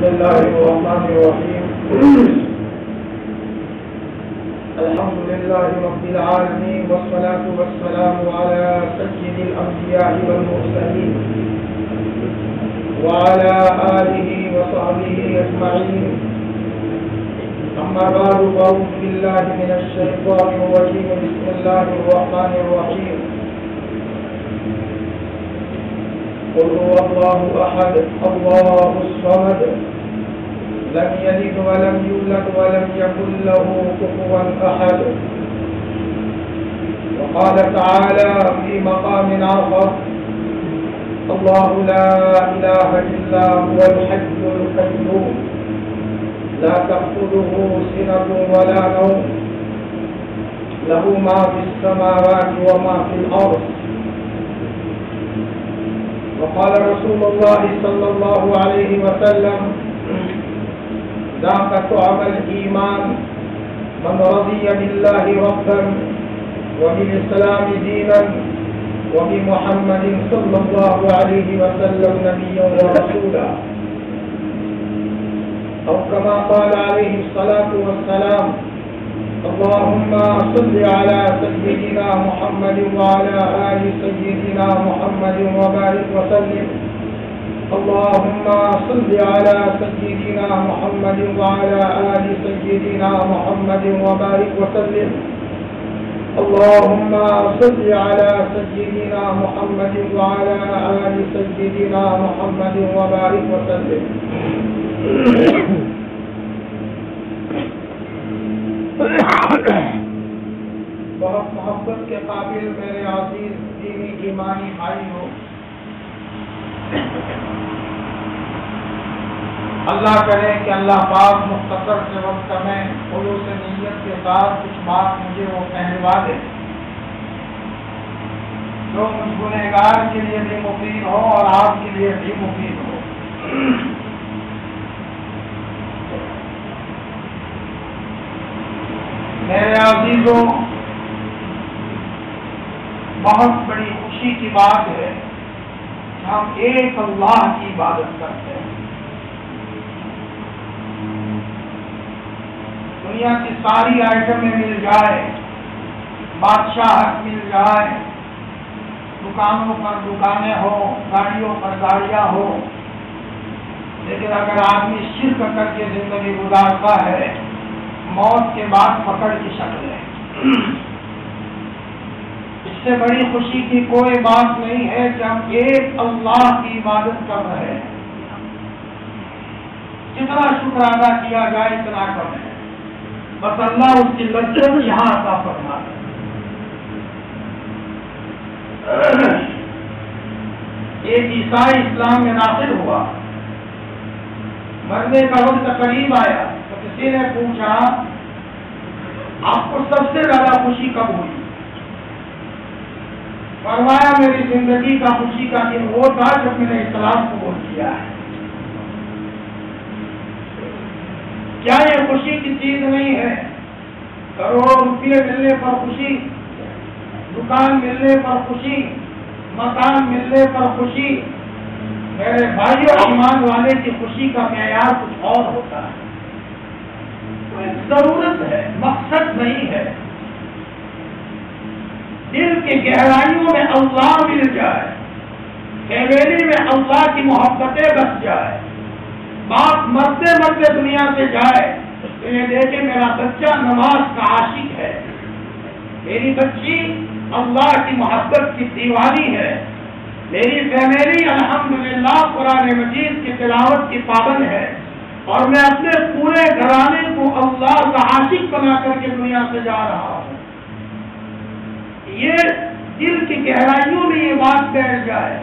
الله الرحمن الرحيم الحمد لله رب العالمين والصلاة والسلام على سيد الأنبياء والمرسلين وعلى آله وصحبه أجمعين أما بعد فأعوذ بالله من الشيطان الرجيم بسم الله الرحمن الرحيم قل هو الله أحد الله الصمد لم يلد ولم يولد ولم يكن له كفوا أحد. وقال تعالى في مقام آخر الله لا إله إلا هو الحي القيوم لا تأخذه سنة ولا نوم له ما في السماوات وما في الأرض. وقال رسول الله صلى الله عليه وسلم ذاك طعم الإيمان من رضي بالله ربا وبالإسلام دينا وبمحمد صلى الله عليه وسلم نبيا ورسولا أو كما قال عليه الصلاة والسلام اللهم صل على سيدنا محمد وعلى آل سيدنا محمد وبارك وسلم. اللهم صل على سيدنا محمد وعلى آل سيدنا محمد وبارك وسلم. اللهم صل على سيدنا محمد وعلى آل سيدنا محمد وبارك وسلم. بہت محبت کے قابل میرے عزیز دینی ایمانی بھائی ہو، اللہ کرے کہ اللہ پاک مختصر سے وقت میں خلوص نیت کے ساتھ کچھ بات مجھے وہ کہلوا دے جو مجھ گنہگار کے لیے بھی مفید ہو اور آپ کے لیے بھی مفید ہو. میرے عزیزوں، بہت بڑی خوشی کی بات ہے کہ ہم ایک اللہ کی عبادت کرتے ہیں. دنیا کی ساری آئٹمیں مل جائے، بادشاہت مل جائے، دکانوں پر دکانیں ہو، گاڑیوں پر گاڑیاں ہو، لیکن اگر آدمی شرک کر کے زندگی گزارتا ہے موت کے بعد پکڑ کی شکل ہے. اس سے بڑی خوشی کی کوئی بات نہیں ہے کہ ہم ایک اللہ کی عبادت کر رہے ہیں. جتنا شکر ادا کیا جائے اتنا کم ہے. بس اللہ اس کی لذت یہاں عطا فرما ہے. ایک عیسائی اسلام میں داخل ہوا، مرنے کا وقت قریب آیا تو کسی نے پوچھا آپ کو سب سے زیادہ خوشی کب ہوئی؟ فرمایا میری زندگی کا خوشی کا دن وہ تھا جب میں نے اسلام قبول کیا ہے. کیا یہ خوشی کی چیز نہیں ہے؟ کروڑوں روپئے ملنے پر خوشی، دکان ملنے پر خوشی، مکان ملنے پر خوشی. میرے بھائیوں، ایمان والے کی خوشی کا معیار کچھ اور ہوتا ہے. ضرورت ہے، مقصد نہیں ہے. دل کی گہرائیوں میں اللہ مل جائے، حویلی میں اللہ کی محبتیں بس جائے، باپ مرتے مرتے دنیا سے جائے تو یہ دیکھے میرا بچہ نماز کا عاشق ہے، میری بچی اللہ کی محبت کی دیوانی ہے، میری فیملی الحمدللہ قرآن مجید کی تلاوت کی پابند ہے، اور میں اپنے پورے گھرانے کو اللہ کا عاشق بنا کر کے دنیا سے جا رہا ہوں. یہ دل کی گہرائیوں میں یہ بات بیٹھ جائے،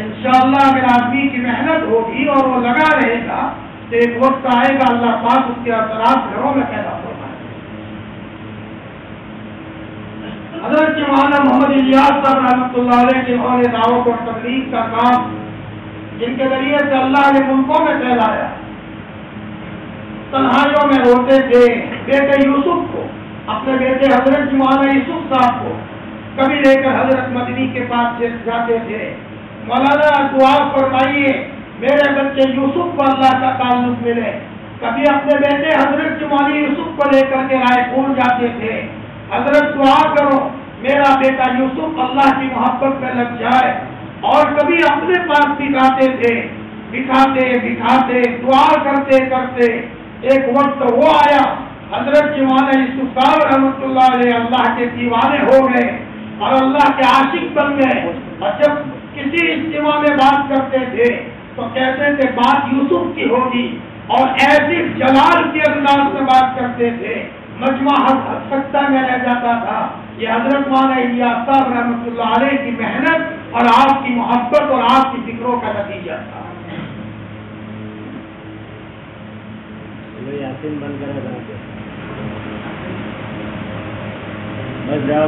انشاءاللہ اگر آدمی کی محنت ہوگی اور وہ لگا رہے گا تو ایک وقت آئے گا اللہ پاک اس کے اثرات گھروں میں پیدا فرمائے. حضرت مولانا محمد الیاس صاحب رحمۃ اللہ علیہ جنہوں نے دعوت اور تبلیغ کا کام جن کے ذریعے سے اللہ نے ملکوں میں پھیلایا، تنہائیوں میں روتے تھے، بیٹے یوسف کو، اپنے بیٹے حضرت مولانا یوسف صاحب کو کبھی لے کر حضرت مدنی کے پاس جاتے تھے. مولانا دعا فرمائیے میرے بچے یوسف کو اللہ کا تعلق ملے. کبھی اپنے بیٹے حضرت مولانا یوسف کو لے کر کے رائے پور جاتے تھے. حضرت دعا کرو میرا بیٹا یوسف اللہ کی محبت میں لگ جائے. اور کبھی اپنے پاس بٹھاتے تھے, بٹھاتے دعا کرتے کرتے ایک وقت وہ آیا حضرت مولانا یوسف صاحب رحمۃ اللہ علیہ اللہ کے دیوانے ہو گئے اور اللہ کے عاشق بن گئے. اور جب کسی اجتماع میں بات کرتے تھے تو کہتے تھے بات یوسف کی ہوگی, اور ایسی جلال کے انداز میں بات کرتے تھے مجمع حد سکتا میں رہ جاتا تھا. یہ حضرت مولانا الیاس صاحب رحمۃ اللہ علیہ کی محنت اور آپ کی محبت اور آپ کی فکروں کا نتیجہ تھا. یاسین بند کرے بس جاؤ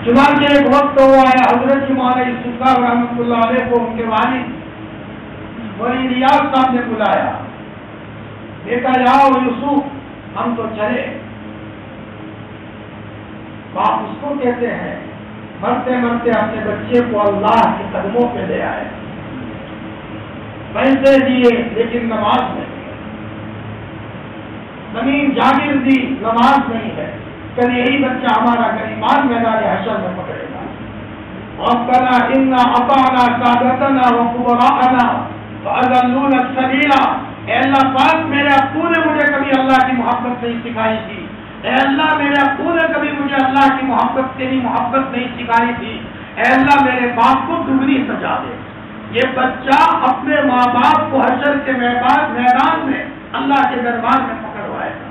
چنانچہ ایک وقت وہ آیا حضرت مولانا یوسف صاحب رحمۃ اللہ علیہ کو ان کے والد مولانا الیاس صاحب نے بلایا. بیٹا جاؤ یوسف ہم تو چلے. باپ اس کو کہتے ہیں مرتے مرتے اپنے بچے کو اللہ کے قدموں پہ لے آئے. پیسے دیے لیکن نماز نہیں, زمین جاگیر دی نماز نہیں ہے. کل یہی بچہ ہمارا غریبان میدان حشر میں پکڑے گا. ربنا انا اطعنا سادتنا وكبراءنا فاضلونا السبيل. اے اللہ پاک میرے ابو نے مجھے کبھی اللہ کی محبت نہیں سکھائی تھی. اے اللہ میرے ابو نے کبھی مجھے اللہ کی محبت تیری محبت نہیں سکھائی تھی. اے اللہ میرے باپ کو دگنی سزا دے. یہ بچہ اپنے ماں باپ کو حشر کے میدان میں اللہ کے دربار میں پکڑوائے گا.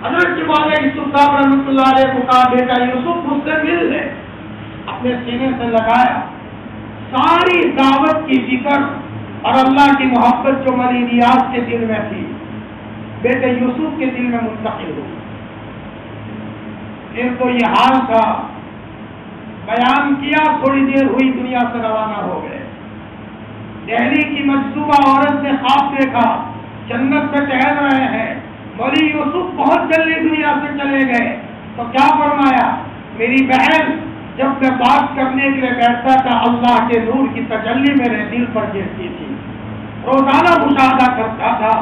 حضرت مولانا یوسف صاحب رحمۃ اللہ علیہ کو کہا بیٹا یوسف مجھ سے مل لے. اپنے سینے سے لگایا. ساری دعوت کی فکر اور اللہ کی محبت جو مولانا الیاس کے دل میں تھی بیٹے یوسف کے دل میں منتقل ہوئی. پھر تو یہ حال تھا, بیان کیا, تھوڑی دیر ہوئی دنیا سے روانہ ہو گئے. دہلی کی مجذوبہ عورت نے خواب دیکھا جنت میں ٹہل رہے ہیں. مولانا یوسف بہت جلدی دنیا سے چلے گئے تو کیا فرمایا, میری بہن جب میں بات کرنے کے لیے بیٹھتا تھا اللہ کے نور کی تجلی میرے دل پر گرتی تھی, روزانہ مشاہدہ کرتا تھا.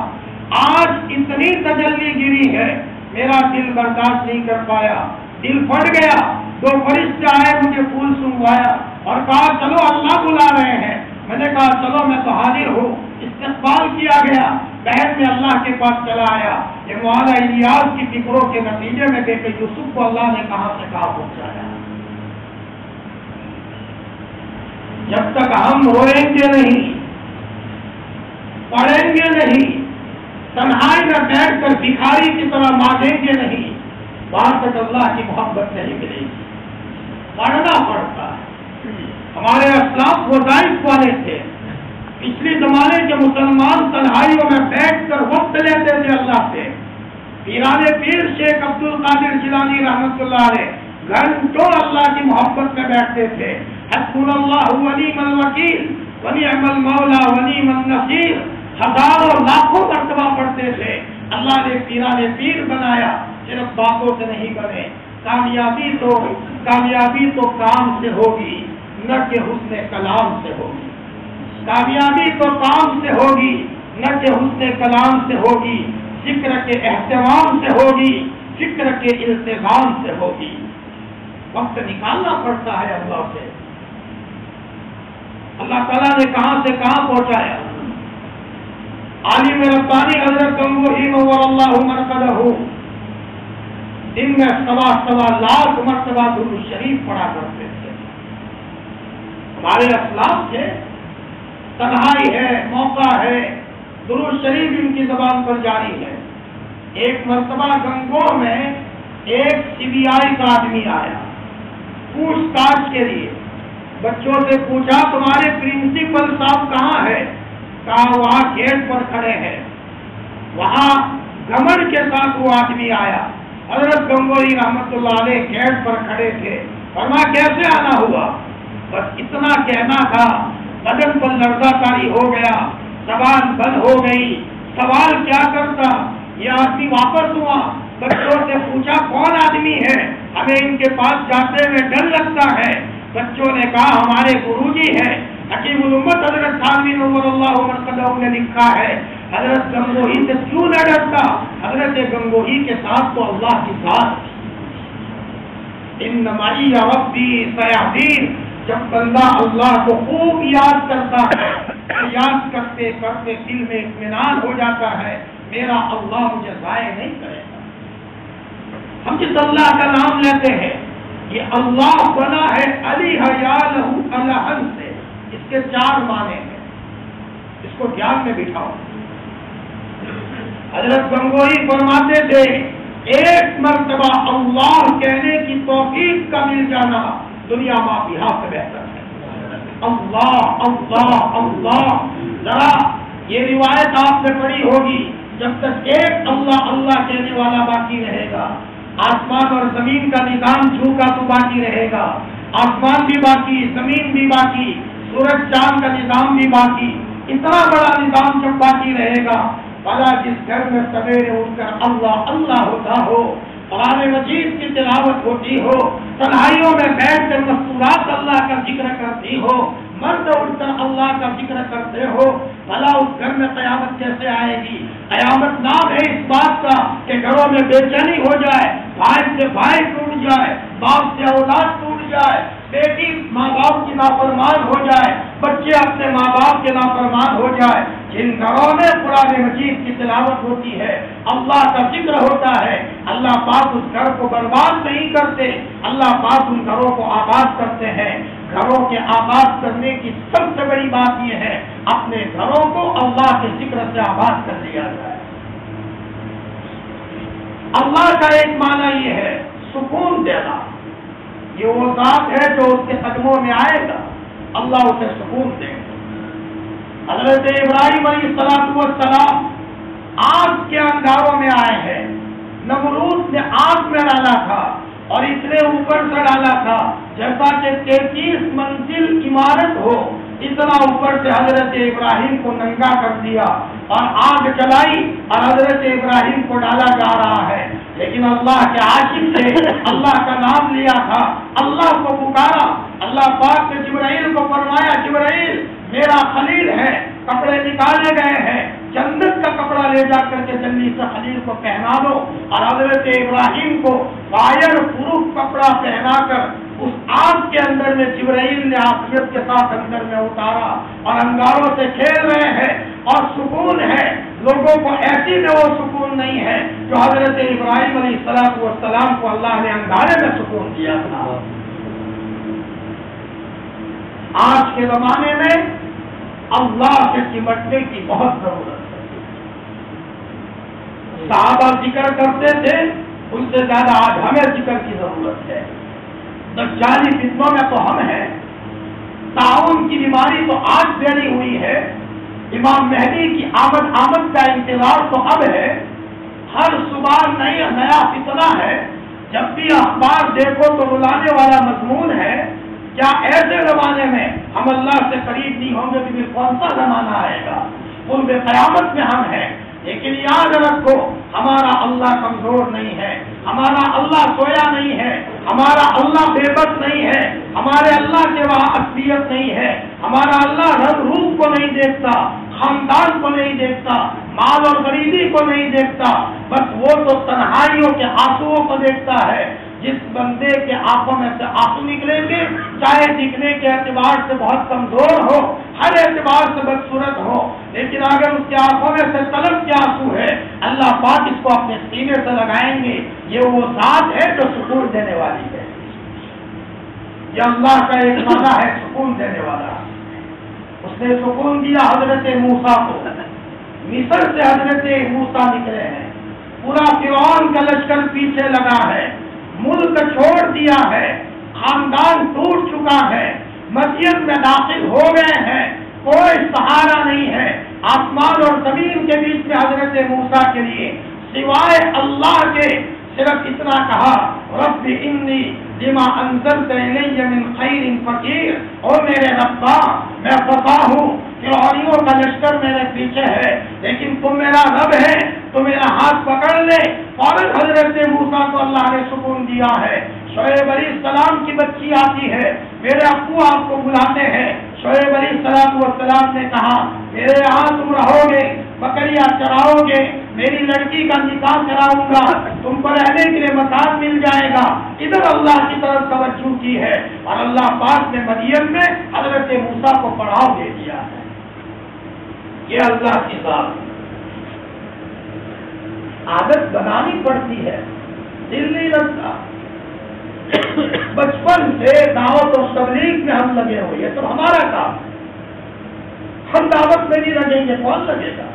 آج اتنی تجلی گری ہے میرا دل برداشت نہیں کر پایا, دل پھٹ گیا. 2 فرشتے آئے, مجھے پھول سنگوایا اور کہا چلو اللہ بلا رہے ہیں. میں نے کہا چلو میں تو حاضر ہوں. استقبال کیا گیا, بہن میں اللہ کے پاس چلا آیا. یہ مولانا الیاس کی فکروں کے نتیجے میں بیٹے یوسف کو اللہ نے کہاں سے کہاں پہنچایا. جب تک ہم روئیں گے نہیں, پڑھیں گے نہیں, تنہائی میں بیٹھ کر بھکاری کی طرح مانگیں گے نہیں, وہاں تک اللہ کی محبت نہیں ملے گی. پڑھنا پڑتا ہے. ہمارے اسلاف وظائف والے تھے. پچھلے زمانے کے مسلمان تنہائیوں میں بیٹھ کر وقت لیتے تھے اللہ سے. پیران پیر شیخ عبد القادر جیلانی رحمۃ اللہ علیہ گھنٹوں اللہ کی محبت میں بیٹھتے تھے. حسبنا اللہ ونعم الوکیل ونعم المولا ونعم النصیر ہزاروں لاکھوں مرتبہ پڑھتے تھے. اللہ نے پیران پیر بنایا, صرف باتوں سے نہیں بنے. کامیابی تو کام سے ہوگی نہ کہ حسن کلام سے ہوگی. کامیابی تو کام سے ہوگی نہ کہ حسن کلام سے ہوگی. ذکر کے اہتمام سے ہوگی, فکر کے التزام سے ہوگی. وقت نکالنا پڑتا ہے اللہ سے. اللہ تعالیٰ نے کہاں سے کہاں پہنچایا. عالم ربانی حضرت نور اللہ مرقدہ دن میں 1.25 لاکھ مرتبہ درود شریف پڑھا کرتے تھے. ہمارے اسلاف تھے, تنہائی ہے, موقع ہے, درود شریف ان کی زبان پر جاری ہے. ایک مرتبہ گنگور میں ایک CBI کا آدمی آیا پوچھ تاچھ کے لیے. بچوں سے پوچھا تمہارے پرنسپل صاحب کہاں ہے؟ کہا وہاں گیٹ پر کھڑے ہیں. وہاں گھمنڈ کے ساتھ وہ آدمی آیا. حضرت گنگوئی رحمت اللہ علیہ گیٹ پر کھڑے تھے. فرمایا کیسے آنا ہوا؟ بس اتنا کہنا تھا، بدن پر لرزہ طاری ہو گیا، زبان بند ہو گئی، سوال کیا کرتا؟ یہ آدمی واپس ہوا، بچوں سے پوچھا کون آدمی ہے، ہمیں ان کے پاس جاتے ہوئے ڈر لگتا ہے۔ بچوں نے کہا ہمارے گروجی ہے، حکیم الامت حضرت تھانوی نور اللہ مرقدہ نے لکھا ہے، حضرت گنگوہی سے کیوں نہ ڈرتا؟ حضرت گنگوہی کے ساتھ تو اللہ کی ذات، ان معی ربی سیہدین۔ جب بندہ اللہ کو خوب یاد کرتا ہے، یاد کرتے کرتے دل میں اطمینان ہو جاتا ہے، میرا اللہ مجھے ضائع نہیں کرے گا۔ ہم جس اللہ کا نام لیتے ہیں، یہ اللہ بنا ہے علی حیالہ الہن سے، اس کے 4 معنی ہیں، اس کو دھیان میں بٹھاؤ۔ حضرت گنگوہی فرماتے تھے ایک مرتبہ اللہ کہنے کی توفیق کا مل جانا دنیا مافیہا سے بہتر ہے۔ اللہ اللہ اللہ، ذرا یہ روایت آپ نے پڑھی ہوگی، جب تک ایک اللہ اللہ کہنے والا باقی رہے گا، آسمان اور زمین کا نظام جھوکا تو باقی رہے گا، آسمان بھی باقی، زمین بھی باقی، سورج چاند کا نظام بھی باقی، اتنا بڑا نظام جب باقی رہے گا، بھلا جس گھر میں سویرے اٹھ کر اللہ اللہ ہوتا ہو، قرآن مجید کی تلاوت ہوتی ہو، تنہائیوں میں بیٹھ کر مستورات اللہ کا ذکر کرتی ہو، مرد اٹھ کر اللہ کا ذکر کرتے ہو، بھلا اس گھر میں قیامت کیسے آئے گی؟ قیامت نام ہے اس بات کا کہ گھروں میں بے چینی ہو جائے، بھائی سے بھائی ٹوٹ جائے، باپ سے اولاد ٹوٹ جائے، بیٹی ماں باپ کی نافرمان ہو جائے، بچے اپنے ماں باپ کے نافرمان ہو جائے۔ جن گھروں میں قرآن مجید کی تلاوت ہوتی ہے، اللہ کا ذکر ہوتا ہے، اللہ پاک اس گھر کو برباد نہیں کرتے، اللہ پاک ان گھروں کو آباد کرتے ہیں۔ گھروں کے آباد کرنے کی سب سے بڑی بات یہ ہے اپنے گھروں کو اللہ کے ذکر سے آباد کر دیا جائے۔ اللہ کا ایک معنی یہ ہے سکون دینا، یہ وہ ذات ہے جو اس کے قدموں میں آئے گا، اللہ اسے سکون دے گا۔ حضرت ابراہیم علیہ السلام آگ کے انگاروں میں آئے ہیں، نمرود نے آگ میں ڈالا تھا اور اتنے اوپر سے ڈالا تھا جیسا کہ 33 منزل عمارت ہو، اتنا اوپر سے حضرت ابراہیم کو ننگا کر دیا اور آگ جلائی اور حضرت ابراہیم کو ڈالا جا رہا ہے، لیکن اللہ کے عاشق سے اللہ کا نام لیا تھا، اللہ کو پکارا، اللہ پاک نے جبرائیل کو فرمایا جبرائیل میرا خلیل ہے، کپڑے نکالے گئے ہیں، جنت کا کپڑا لے جا کر کے جنگی سے خلیل کو پہنا دو، اور حضرت ابراہیم کو فائر پروف کپڑا پہنا کر اس آگ کے اندر میں جبرائیل نے عافیت کے ساتھ اندر میں اتارا اور انگاروں سے کھیل رہے ہیں اور سکون ہے۔ لوگوں کو ایسی میں وہ سکون نہیں ہے جو حضرت ابراہیم علیہ السلام کو اللہ نے انگارے میں سکون دیا تھا۔ آج کے زمانے میں اللہ سے چمٹنے کی بہت ضرورت ہے۔ صحابہ ذکر کرتے تھے، ان سے زیادہ آج ہمیں ذکر کی ضرورت ہے۔ دجالی فتنوں میں تو ہم ہیں، طاعون کی بیماری تو آج پھیلی ہوئی ہے، امام مہدی کی آمد کا انتظار تو اب ہے، ہر صبح نیا فتنہ ہے، جب بھی اخبار دیکھو تو رلانے والا مضمون ہے۔ کیا ایسے زمانے میں ہم اللہ سے قریب نہیں ہوں گے کہ کون سا زمانہ آئے گا؟ قرب قیامت میں ہم ہیں، لیکن یاد رکھو ہمارا اللہ کمزور نہیں ہے، ہمارا اللہ سویا نہیں ہے، ہمارا اللہ بے بس نہیں ہے، ہمارے اللہ کے وہاں اصلیت نہیں ہے، ہمارا اللہ رنگ روپ کو نہیں دیکھتا، خاندان کو نہیں دیکھتا، مال اور غریبی کو نہیں دیکھتا، بس وہ تو تنہائیوں کے آنسوؤں کو دیکھتا ہے۔ جس بندے کے آنکھوں میں سے آنسو نکلیں گے، چاہے دکھنے کے اعتبار سے بہت کمزور ہو، ہر اعتبار سے بدصورت ہو، لیکن اگر اس کی آنکھوں میں سے طلب کے آنسو ہے، اللہ پاک اس کو اپنے سینے سے لگائیں گے۔ یہ وہ ذات ہے جو سکون دینے والی ہے، یہ اللہ کا ایک معنی ہے سکون دینے والا۔ اس نے سکون دیا حضرت موسیٰ کو، مصر سے حضرت موسیٰ نکلے ہیں، پورا فرعون کا لشکر پیچھے لگا ہے، ملک چھوڑ دیا ہے، خاندان ٹوٹ چکا ہے، مسجد میں داخل ہو گئے ہیں، کوئی سہارا نہیں ہے، آسمان اور زمین کے بیچ میں حضرت موسیٰ کے لیے سوائے اللہ کے، صرف اتنا کہا رب انی لما انزلت الی من خیر فقیر، اور میرے ربا میں پتا ہوں فرعونیوں کا لشکر میرے پیچھے ہے، لیکن تم میرا رب ہے، تو میرا ہاتھ پکڑ لے۔ فوراً حضرت موسیٰ کو اللہ نے سکون دیا ہے۔ شعیب علیہ السلام کی بچی آتی ہے، میرے ابو آپ کو بلاتے ہیں۔ شعیب علیہ السلام نے کہا میرے یہاں تم رہو گے، بکریاں چراؤ گے، میری لڑکی کا نکاح کراؤں گا، تم کو رہنے کے لیے مکان مل جائے گا۔ ادھر اللہ کی طرف توجہ کی ہے، اور اللہ پاک نے مریم میں حضرت موسیٰ کو پڑھاؤ دے دیا ہے۔ یہ اللہ کی ذات عادت بنانی پڑتی ہے، دل نہیں لگتا۔ بچپن سے دعوت اور تبلیغ میں ہم لگے ہوئے، یہ تو ہمارا کام، ہم دعوت میں نہیں لگیں گے کون لگے گا؟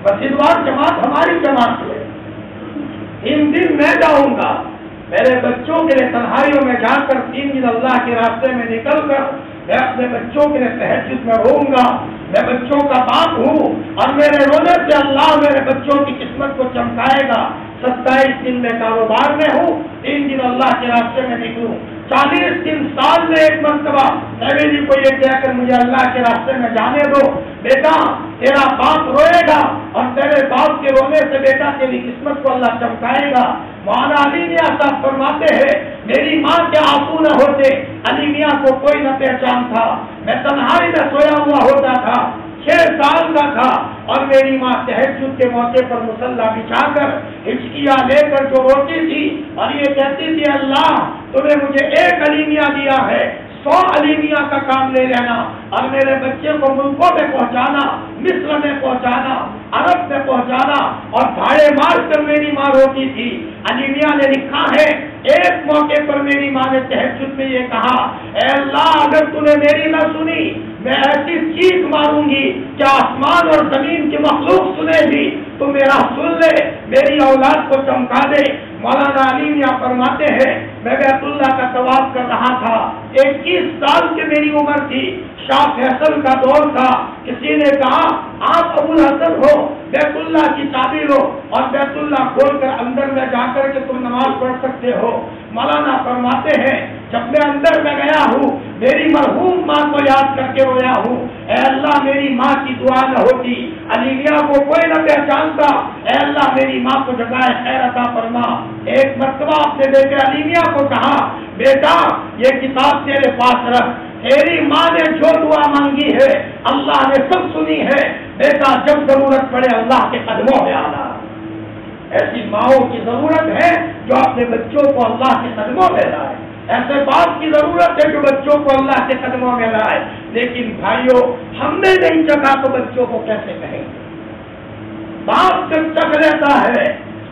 مسجدوار جماعت ہماری جماعت ہے، ان دن میں جاؤں گا، میرے بچوں کے لیے تنہائیوں میں جا کر 3 دن اللہ کے راستے میں نکل کر میں اپنے بچوں کے لیے تہجد میں رہوں گا۔ میں بچوں کا باپ ہوں، اور میرے رونے سے اللہ میرے بچوں کی قسمت کو چمکائے گا۔ 27 دن میں کاروبار میں ہوں، 3 دن اللہ کے راستے میں نکلوں، 40 دن سال میں ایک مرتبہ نبی کو یہ کہہ کر مجھے اللہ کے راستے میں جانے دو۔ بیٹا تیرا باپ روئے گا، اور تیرے باپ کے رونے سے بیٹا تیری قسمت کو اللہ چمکائے گا۔ مولانا علی میاں صاحب فرماتے ہیں میری ماں کے آنسو نہ ہوتے، علی میاں کو کوئی نہ پہچان تھا، میں تنہائی میں سویا ہوا ہوتا تھا، 6 سال کا تھا، اور میری ماں تہجد کے موقع پر مصلی بچھا کر ہچکیاں لے کر جو روتی تھی، اور یہ کہتی تھی اللہ تمہیں مجھے ایک علی میاں دیا ہے، 100 علی میاں کا کام لے لینا، اور میرے بچے کو ملکوں میں پہنچانا، مصر میں پہنچانا، عرب میں پہنچانا۔ اور دھاڑے مار کر میری ماں روتی تھی۔ علی میاں نے لکھا ہے ایک موقع پر میری ماں نے تہجد میں یہ کہا اے اللہ اگر تو نے میری نہ سنی میں ایسی چیخ ماروں گی کہ آسمان اور زمین کی مخلوق سنے گی، تو میرا سن لے، میری اولاد کو چمکا دے۔ مولانا علی میاں فرماتے ہیں میں بیت اللہ کا طواف کر رہا تھا، 21 سال کی میری عمر تھی، شاہ فیصل کا دور تھا، کسی نے کہا آپ ابو الحسن ہو، بیت اللہ کی چابی لو اور بیت اللہ کھول کر اندر میں جا کر کے تم نماز پڑھ سکتے ہو۔ مولانا فرماتے ہیں جب میں اندر میں گیا ہوں میری مرحوم ماں کو یاد کر کے رویا ہوں، اے اللہ میری ماں کی دعا نہ ہوتی، علی میاں کو کوئی نہ پہچانتا، اے اللہ میری ماں کو جزائے خیر عطا فرما۔ ایک مرتبہ اپنے بیٹے علی میاں کو کہا بیٹا یہ کتاب تیرے پاس رکھ، تیری ماں نے جو دعا مانگی ہے اللہ نے سب سنی ہے، بیٹا جب ضرورت پڑے اللہ کے قدموں میں آنا۔ ایسی ماؤں کی ضرورت ہے جو اپنے بچوں کو اللہ کے قدموں میں لائے، ایسے باپ کی ضرورت ہے جو بچوں کو اللہ کے قدموں میں لائے۔ لیکن بھائیوں ہم نے نہیں چکھا تو بچوں کو کیسے کہیں گے؟ باپ جب چکھ لیتا ہے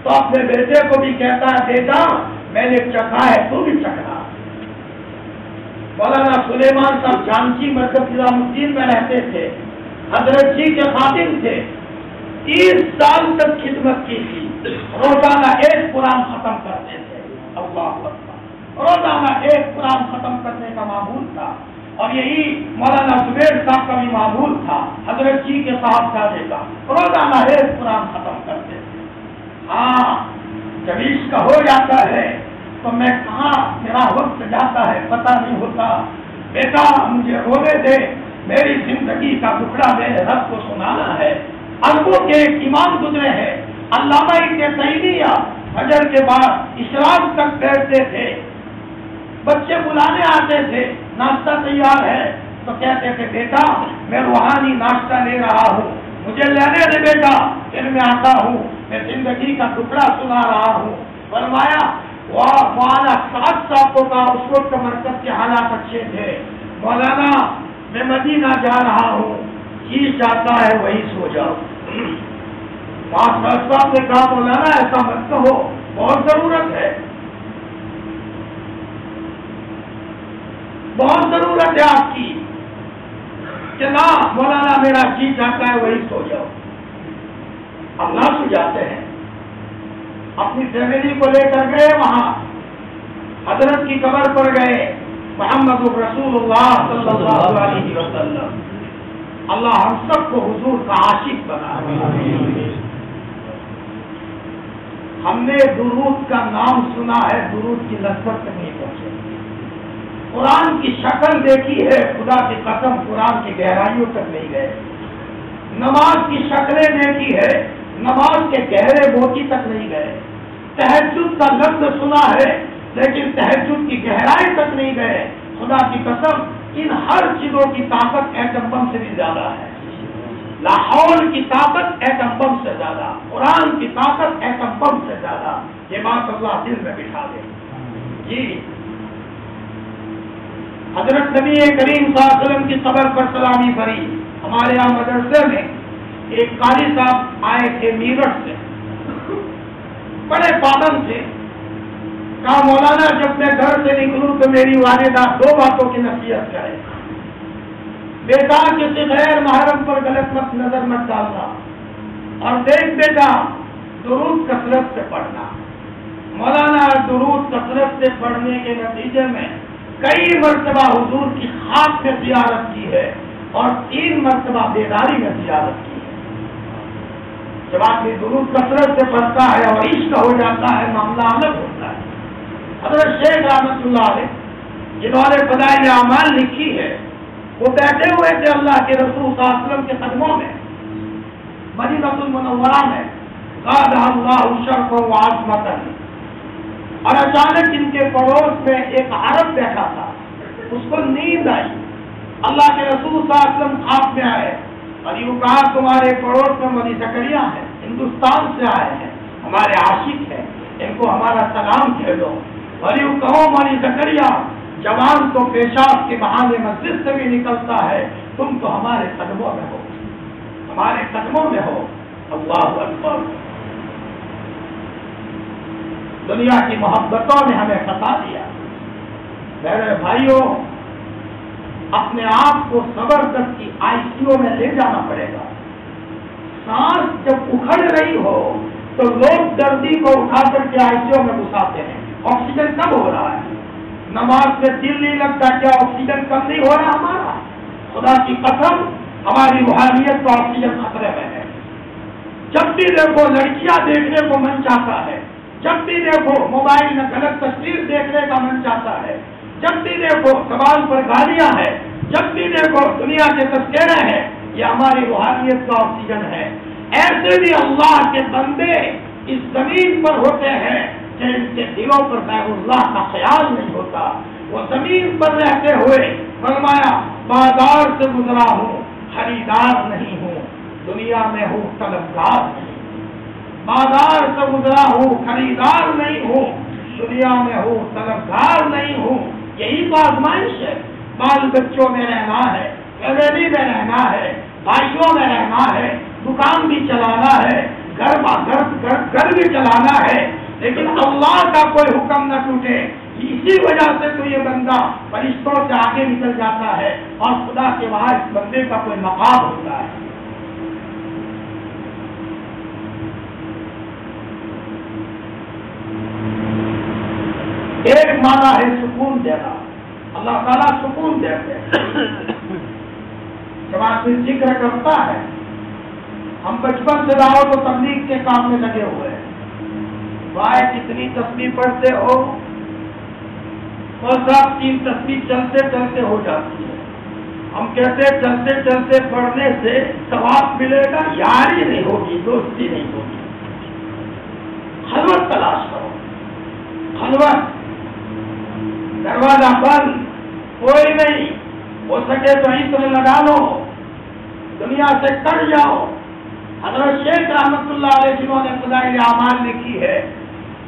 تو اپنے بیٹے کو بھی کہتا ہے بیٹا میں نے چکھا ہے تو بھی چکھا۔ مولانا سلیمان صاحب جانچی مرکز نظام الدین میں رہتے تھے، حضرت جی کے خادم تھے، 30 سال تک خدمت کی تھی، روزانہ ایک قرآن ختم کرتے تھے، اللہ اکبر، روزانہ ایک قرآن ختم کرنے کا معمول تھا، اور یہی مولانا زبیر صاحب کا بھی معمول تھا، حضرت جی کے صاحبزادے کا، روزانہ ایک قرآن ختم کرتے تھے۔ ہاں جب عشق ہو جاتا ہے تو میں کہاں میرا وقت جاتا ہے پتہ نہیں ہوتا، بیٹا مجھے رونے دے، میری زندگی کا ٹکڑا میرے رب کو سنانا ہے۔ اربوں کے ایک امام گزرے ہیں، علامہ ابن تیمیہ، فجر کے بعد اشراق تک بیٹھتے تھے، بچے بلانے آتے تھے، ناشتہ تیار ہے تو کہتے تھے بیٹا میں روحانی ناشتہ لے رہا ہوں، مجھے لینے دے بیٹا، پھر میں آتا ہوں، میں زندگی کا ٹکڑا سنا رہا ہوں۔ فرمایا مولانا سعد صاحب کو کہا اس وقت مرکز کے حالات اچھے تھے، مولانا میں مدینہ جا رہا ہوں، جی چاہتا ہے وہی سو جاؤ۔ سعد صاحب نے کہا مولانا ایسا مت کہو، بہت ضرورت ہے، بہت ضرورت ہے آپ کی، کہ نہ مولانا میرا جی چاہتا ہے وہی سو جاؤ۔ اللہ سو جاتے ہیں، اپنی فیملی کو لے کر گئے وہاں، حضرت کی قبر پر گئے، محمد رسول اللہ صلی اللہ علیہ وسلم، اللہ ہم سب کو حضور کا عاشق بنا۔ ہم نے درود کا نام سنا ہے، درود کی لذت تک نہیں پہنچے۔ قرآن کی شکل دیکھی ہے، خدا کی قسم قرآن کی گہرائیوں تک نہیں گئے۔ نماز کی شکلیں دیکھی ہے، نماز کے گہرے موتی تک نہیں گئے۔ تہجد کا لفظ سنا ہے لیکن تہجد کی گہرائی تک نہیں گئے۔ خدا کی قسم ان ہر چیزوں کی طاقت ایٹم بم سے بھی زیادہ ہے۔ لاہور کی طاقت ایٹم بم سے زیادہ، قرآن کی طاقت ایٹم بم سے زیادہ۔ یہ بات اللہ دل میں بٹھا دے۔ جی حضرت نبی کریم صلی اللہ علیہ وسلم کی قبر پر سلامی پڑی۔ ہمارے یہاں مدرسے میں ایک قاری صاحب آئے تھے میرٹھ سے، بڑے پابند تھے۔ کہا مولانا جب میں گھر سے نکلوں تو میری والدہ دو باتوں کی نصیحت کرے، بیٹا کسی غیر محرم پر غلط مت نظر مت ڈالنا، اور دیکھ بیٹا درود کثرت سے پڑھنا۔ مولانا درود کثرت سے پڑھنے کے نتیجے میں کئی مرتبہ حضور کی خاک میں زیارت کی ہے اور 3 مرتبہ بیداری میں زیارت کی ہے۔ جب آدمی درود کثرت سے پڑھتا ہے اور عشق ہو جاتا ہے، معاملہ الگ ہوتا ہے۔ حضرت شیخ رحمۃ اللہ علیہ جنہوں نے فضائل اعمال لکھی ہے، وہ بیٹھے ہوئے تھے اللہ کے رسول صلی اللہ علیہ وسلم کے قدموں میں مدینہ المنورہ میں، قاد اللہ شرف و عظمت، اور اچانک ان کے پڑوس میں ایک عرب بیٹھا تھا، اس کو نیند آئی۔ اللہ کے رسول صلی اللہ علیہ وسلم خواب میں آئے اور یوں کہا تمہارے پڑوس میں مولی زکریا ہے، ہندوستان سے آئے ہیں، ہمارے عاشق ہیں، ان کو ہمارا سلام کہہ دو۔ اور یوں کہو مولی زکریا جوان تو پیشاب کے بہانے مسجد سے بھی نکلتا ہے، تم تو ہمارے قدموں میں ہو، ہمارے قدموں میں ہو۔ اللہ اکبر۔ دنیا کی محبتوں نے ہمیں پھنسا دیا۔ میرے بھائیوں، اپنے آپ کو زبردستی ICU میں لے جانا پڑے گا۔ سانس جب اکھڑ رہی ہو تو لوگ دردی کو اٹھا کر کے ICU میں گھساتے ہیں۔ آکسیجن کم ہو رہا ہے، نماز میں دل نہیں لگتا، کیا آکسیجن کم نہیں ہو رہا ہمارا؟ خدا کی قسم ہماری روحانیت کا آکسیجن خطرے میں ہے۔ جب بھی دیکھو لڑکیاں دیکھنے کو من چاہتا ہے، جب بھی دیکھو موبائل میں غلط تصویر دیکھنے کا من چاہتا ہے، جب بھی دیکھو زبان پر گالیاں ہیں، جب بھی دیکھو دنیا کے تذکرے ہیں، یہ ہماری روحانیت کا آکسیجن ہے۔ ایسے بھی اللہ کے بندے اس زمین پر ہوتے ہیں کہ ان کے دلوں پر غیر اللہ کا خیال نہیں ہوتا۔ وہ زمین پر رہتے ہوئے فرمایا بازار سے گزرا ہوں، خریدار نہیں ہوں، دنیا میں ہوں طلبگار نہیں، بازار سے گزرا ہوں، خریدار نہیں ہوں، دنیا میں ہوں طلبگار نہیں ہوں۔ یہی تو آزمائش ہے۔ بال بچوں میں رہنا ہے، فیملی میں رہنا ہے، بھائیوں میں رہنا ہے، دکان بھی چلانا ہے، گھر بھی چلانا ہے، لیکن اللہ کا کوئی حکم نہ ٹوٹے۔ اسی وجہ سے تو یہ بندہ فرشتوں سے آگے نکل جاتا ہے اور خدا کے وہاں اس بندے کا کوئی مقام ہوتا ہے۔ ایک معنی ہے سکون دینا، اللہ تعالیٰ سکون دیتے ہیں۔ جب آدمی ذکر کرتا ہے، ہم بچپن سے دعوت و تبلیغ کے کام میں لگے ہوئے ہیں، بھائی کتنی تسبیح پڑھتے ہو؟ اور صاحب 3 تسبیح چلتے چلتے ہو جاتی ہے۔ ہم کہتے چلتے چلتے پڑھنے سے ثواب ملے گا، یاری نہیں ہوگی، دوستی نہیں ہوگی۔ خلوت تلاش کرو، خلوت، دروازہ بند، کوئی نہیں، ہو سکے تو عطر لگا لو، دنیا سے کٹ جاؤ۔ حضرت شیخ رحمۃ اللہ علیہ جنہوں نے فضائل اعمال لکھی ہے،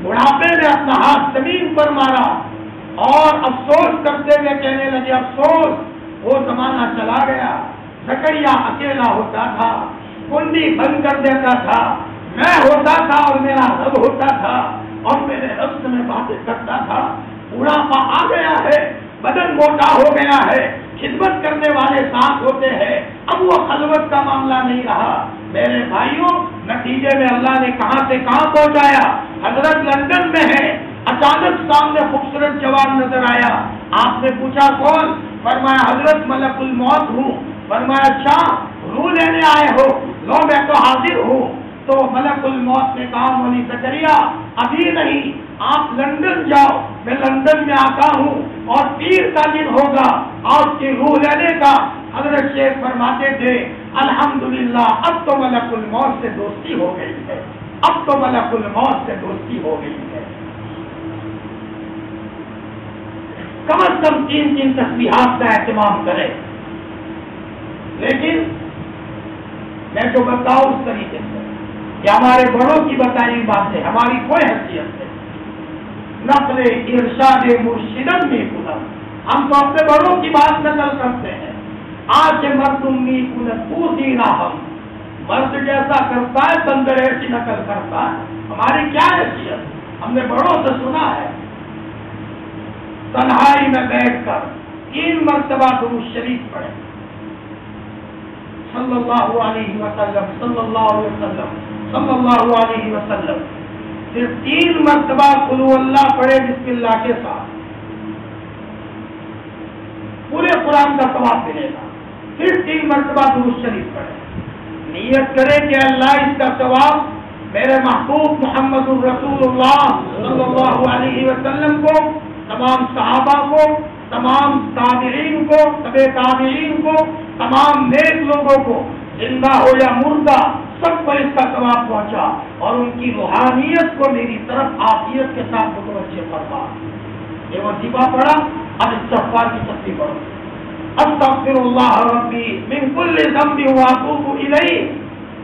بڑھاپے میں اپنا ہاتھ زمین پر مارا اور افسوس کرتے ہوئے کہنے لگے افسوس، وہ زمانہ چلا گیا، زکریا اکیلا ہوتا تھا، کنڈی بند کر دیتا تھا، میں ہوتا تھا اور میرا رب ہوتا تھا اور میرے رب سے میں باتیں کرتا تھا۔ بڑھاپا آ گیا ہے، بدن موٹا ہو گیا ہے، خدمت کرنے والے ساتھ ہوتے ہیں، اب وہ خلوت کا معاملہ نہیں رہا۔ میرے بھائیوں، نتیجے میں اللہ نے کہاں سے کہاں پہنچایا۔ حضرت لندن میں ہے، اچانک سامنے خوبصورت جوان نظر آیا، آپ نے پوچھا کون؟ فرمایا حضرت ملک الموت ہوں۔ فرمایا اچھا روح لینے آئے ہو؟ لو میں تو حاضر ہوں۔ تو ملک الموت نے کہا مولی زکریا ابھی نہیں، آپ لندن جاؤ، میں لندن میں آتا ہوں اور پیر کا دن ہوگا آپ کی روح لینے کا۔ حضرت شیخ فرماتے تھے الحمدللہ اب تو ملک الموت سے دوستی ہو گئی ہے، اب تو ملک الموت سے دوستی ہو گئی ہے۔ کم از کم 3 تسبیحات کا اہتمام کرے، لیکن میں جو بتاؤں اس طریقے سے کہ ہمارے بڑوں کی بتائی باتیں ہماری کوئی حیثیت نہیں، نقل ارشاد مرشدن میں کنم، ہم تو اپنے بڑوں کی بات نقل کرتے ہیں۔ آج مردم میں کنت پوزینا، ہم مرد جیسا کرتا ہے بندر ایسی نقل کرتا ہے، ہماری کیا حیثیت؟ ہم نے بڑوں سے سنا ہے۔ تنہائی میں بیٹھ کر 3 مرتبہ درود شریف پڑھے، صلی اللہ علیہ وسلم، صلی اللہ علیہ وسلم، صلی اللہ علیہ وسلم، پھر 3 مرتبہ قل ہو اللہ پڑھے بسم اللہ کے ساتھ، پورے قرآن کا ثواب ملے گا۔ پھر 3 مرتبہ درود شریف پڑھے، نیت کرے کہ اللہ اس کا ثواب میرے محبوب محمد الرسول اللہ صلی اللہ علیہ وسلم کو، تمام صحابہ کو، تمام تابعین کو، تبع تابعین کو، تمام نیک لوگوں کو، زندہ ہو یا مردہ، سب پر اس کا ثواب پہنچا اور ان کی روحانیت کو میری طرف عافیت کے ساتھ متوجہ فرما۔ یہ وظیفہ پڑھا، اب استغفار کی تسبیح پڑھو، استغفر اللہ ربی من کل ذنب واتوب الیہ،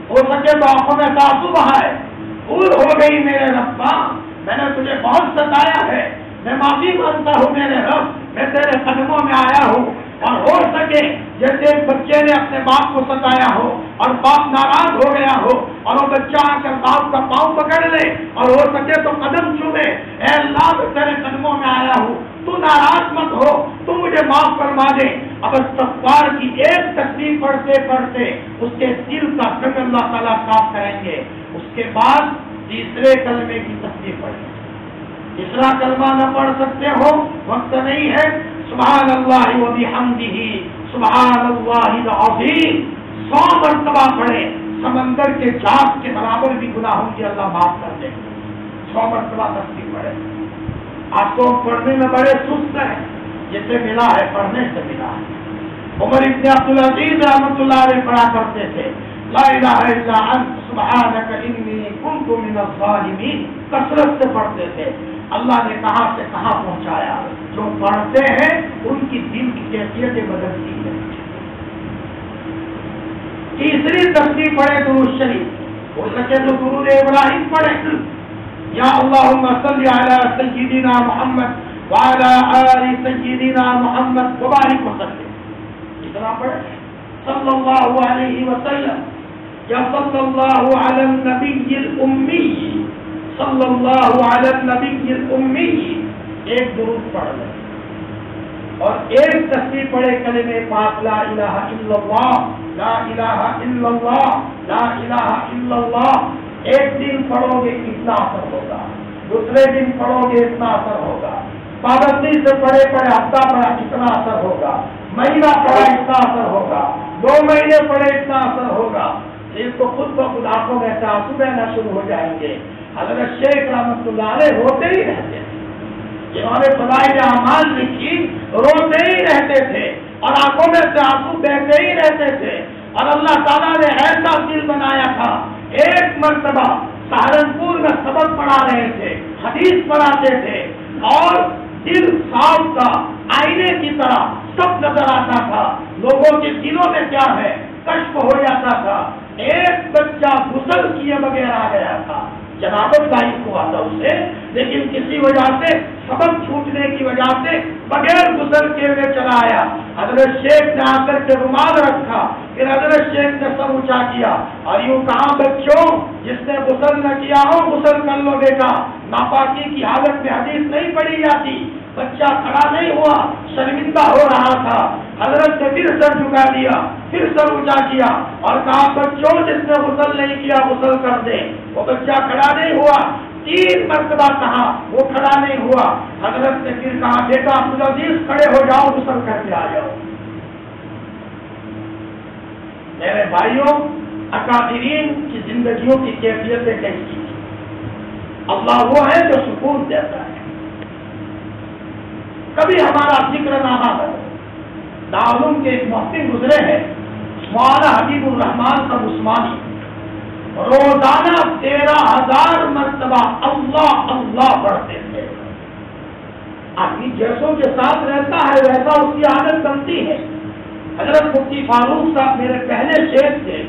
ہو سکے تو آنکھوں میں تعصب ہے، بھول ہو گئی میرے ربا، میں نے تجھے بہت ستایا ہے، میں معافی مانگتا ہوں میرے رب، میں تیرے قدموں میں آیا ہوں۔ اور ہو سکے جیسے ایک بچے نے اپنے باپ کو ستایا ہو اور باپ ناراض ہو گیا ہو اور وہ بچہ آ کر باپ کا پاؤں پکڑ لے اور ہو سکے تو قدم چومے، اے اللہ میں تیرے قدموں میں آیا ہوں، تو ناراض مت ہو، تو مجھے معاف فرما دے۔ اب استغفار کی ایک تسبیح پڑھتے پڑھتے اس کے دل کا فکر اللہ تعالیٰ صاف کریں گے۔ اس کے بعد تیسرے کلمے کی تسبیح پڑھیں، تیسرا کلمہ نہ پڑھ سکتے ہو، وقت نہیں ہے، سبحان اللہ و بحمدہ سبحان اللہ العظیم 100 مرتبہ پڑھے، سمندر کے جھاگ کے برابر بھی گناہوں کی اللہ معاف کر دے۔ 100 مرتبہ تسبیح پڑھے۔ آپ کو پڑھنے میں بڑے سست ہیں، جسے ملا ہے پڑھنے سے ملا ہے۔ عمر ابن عبدالعزیز رحمۃ اللہ علیہ پڑھا کرتے تھے لا الہ الا انت سبحانک انی کنت من الظالمین، کثرت سے پڑھتے تھے۔ اللہ نے کہاں سے کہاں پہنچایا، جو پڑھتے ہیں ان کی دل کی کیفیتیں بدلتی ہیں۔ تیسری تسبیح پڑھے درود شریف، ہو سکے تو درود ابراہیم پڑھے، یا اللہم صلی علی سیدنا محمد وعلی آل سیدنا محمد وبارک وسلم، اتنا پڑھے، صلی اللہ علیہ وسلم، یا صلی اللہ علی النبی الامی، صلی اللہ علی النبی الامی، ایک درود پڑھ لیں اور ایک تسبیح پڑھے کلمہ پاک لا الہ الا اللہ، لا الہ الا اللہ، لا الہ الا اللہ۔ ایک دن پڑھو گے کتنا اثر ہوگا، دوسرے دن پڑھو گے اتنا اثر ہوگا، پابندی سے پڑھے پڑھے ہفتہ پڑھا اتنا اثر ہوگا، مہینہ پڑھا اتنا اثر ہوگا، 2 مہینے پڑھے اتنا اثر ہوگا۔ اس کو خود بخود آنکھوں میں تعصب بہنا شروع ہو جائیں گے۔ حضرت شیخ رحمۃ اللہ علیہ روتے ہی رہتے تھے، جنہوں نے فضائل اعمال لکھی روتے ہی رہتے تھے اور آنکھوں میں سے آنسو بہتے ہی رہتے تھے، اور اللہ تعالیٰ نے ایسا دل بنایا تھا۔ ایک مرتبہ سہارنپور میں سبق پڑھا رہے تھے، حدیث پڑھاتے تھے اور دل صاف تھا، آئینے کی طرح سب نظر آتا تھا، لوگوں کے دلوں میں کیا ہے کشف ہو جاتا تھا۔ ایک بچہ غسل کیے بغیر آ گیا تھا، جنابت لاحق ہوا تھا اسے، لیکن کسی وجہ سے سبق چھوٹنے کی وجہ سے بغیر غسل کیے ہوئے چلا آیا۔ حضرت شیخ نے آ کر کے رومال رکھا، پھر حضرت شیخ نے سر اونچا کیا اور یوں کہا بچوں جس نے غسل نہ کیا ہو غسل کر لو بیٹا، ناپاکی کی حالت میں حدیث نہیں پڑھی جاتی۔ بچہ کھڑا نہیں ہوا، شرمندہ ہو رہا تھا۔ حضرت نے پھر سر جھکا دیا، پھر سر اونچا کیا اور کہا بچوں جس نے غسل نہیں کیا غسل کر دے۔ وہ بچہ کھڑا نہیں ہوا، 3 مرتبہ کہا، وہ کھڑا نہیں ہوا۔ حضرت نے پھر کہا بیٹا عبدالعزیز کھڑے ہو جاؤ غسل کر کے آ جاؤ۔ میرے بھائیوں اکابرین کی زندگیوں کی کیفیتیں کیسی تھی. اللہ وہ ہے جو سکون دیتا ہے. کبھی ہمارا ذکر نہ ہو. دارالعلوم کے ایک محسن گزرے ہیں مولانا حبیب الرحمان صاحب عثمانی، روزانہ 13,000 مرتبہ اللہ اللہ پڑھتے تھے. آدمی جیسوں کے ساتھ رہتا ہے ویسا اس کی عادت بنتی ہے. حضرت مفتی فاروق صاحب میرے پہلے شیخ تھے.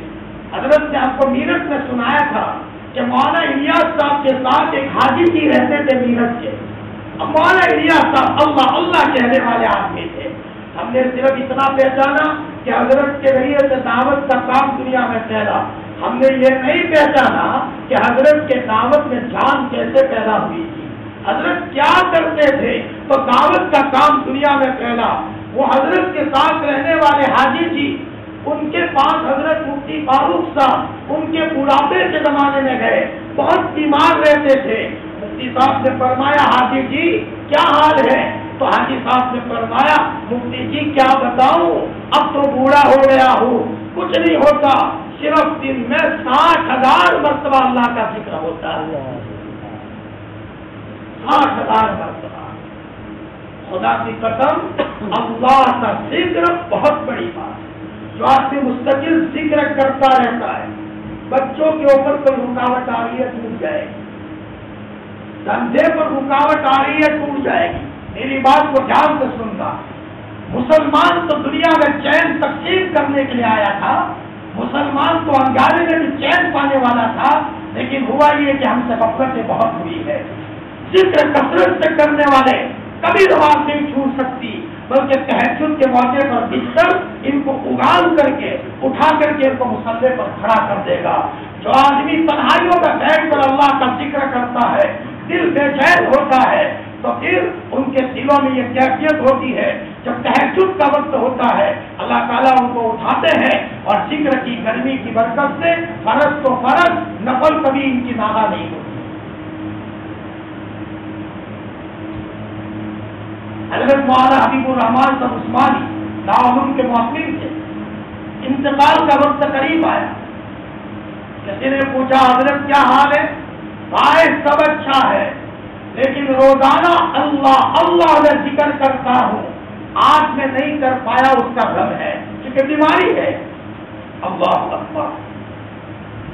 حضرت نے آپ کو میرٹھ میں سنایا تھا کہ مولانا الیاس صاحب کے ساتھ ایک حاجی جی رہتے تھے میرٹھ کے. اب مولانا الیاس صاحب اللہ اللہ کہنے والے آدمی تھے. ہم نے صرف اتنا پہچانا کہ حضرت کے ذریعے سے دعوت کا کام دنیا میں پھیلا. ہم نے یہ نہیں پہچانا کہ حضرت کے دعوت میں جان کیسے پیدا ہوئی تھی، حضرت کیا کرتے تھے تو دعوت کا کام دنیا میں پھیلا. وہ حضرت کے ساتھ رہنے والے حاجی جی، ان کے پاس حضرت مفتی فاروق صاحب ان کے بڑھاپے کے زمانے میں گئے، بہت بیمار رہتے تھے. مفتی صاحب نے فرمایا حاجی جی کیا حال ہے؟ تو حاجی صاحب نے فرمایا مفتی جی کیا بتاؤں، اب تو بوڑھا ہو گیا ہوں، کچھ نہیں ہوتا، صرف دن میں 60,000 مرتبہ اللہ کا ذکر ہوتا ہے. 60,000 مرتبہ. خدا کی قسم اللہ کا ذکر بہت بڑی بات ہے. جو آدمی مستقل ذکر کرتا رہتا ہے، بچوں کے اوپر کوئی رکاوٹ آ رہی ہے ٹوٹ جائے گی، دھندے پر رکاوٹ آ رہی ہے ٹوٹ جائے گی. میری بات کو دھیان سے سننا. مسلمان تو دنیا میں چین تقسیم کرنے کے لیے آیا تھا، مسلمان تو انگارے میں بھی چین پانے والا تھا، لیکن ہوا یہ کہ ہم سے غفلتیں بہت ہوئی ہے. ذکر کثرت سے کرنے والے کبھی نماز نہیں چھوٹ سکتی، بلکہ تہجد کے موقع پر بستر ان کو اگال کر کے اٹھا کر کے ان کو مصلے پر کھڑا کر دے گا. جو آدمی تنہائیوں میں بیٹھ کر اللہ کا ذکر کرتا ہے دل بے چین ہوتا ہے، تو پھر ان کے دلوں میں یہ کیفیت ہوتی ہے. جب تہجد کا وقت ہوتا ہے اللہ تعالیٰ ان کو اٹھاتے ہیں اور ذکر کی گرمی کی برکت سے فرض تو فرض، نفل کبھی ان کی ناغا نہیں ہوتی. حضرت مولانا حبیب الرحمان صاحب عثمانی دارالعلوم کے محقق تھے. انتقال کا وقت قریب آیا. کسی نے پوچھا حضرت کیا حال ہے؟ بھائی سب اچھا ہے، لیکن روزانہ اللہ اللہ میں ذکر کرتا ہوں، آج میں نہیں کر پایا اس کا غم ہے کیونکہ بیماری ہے. اللہ اکبر.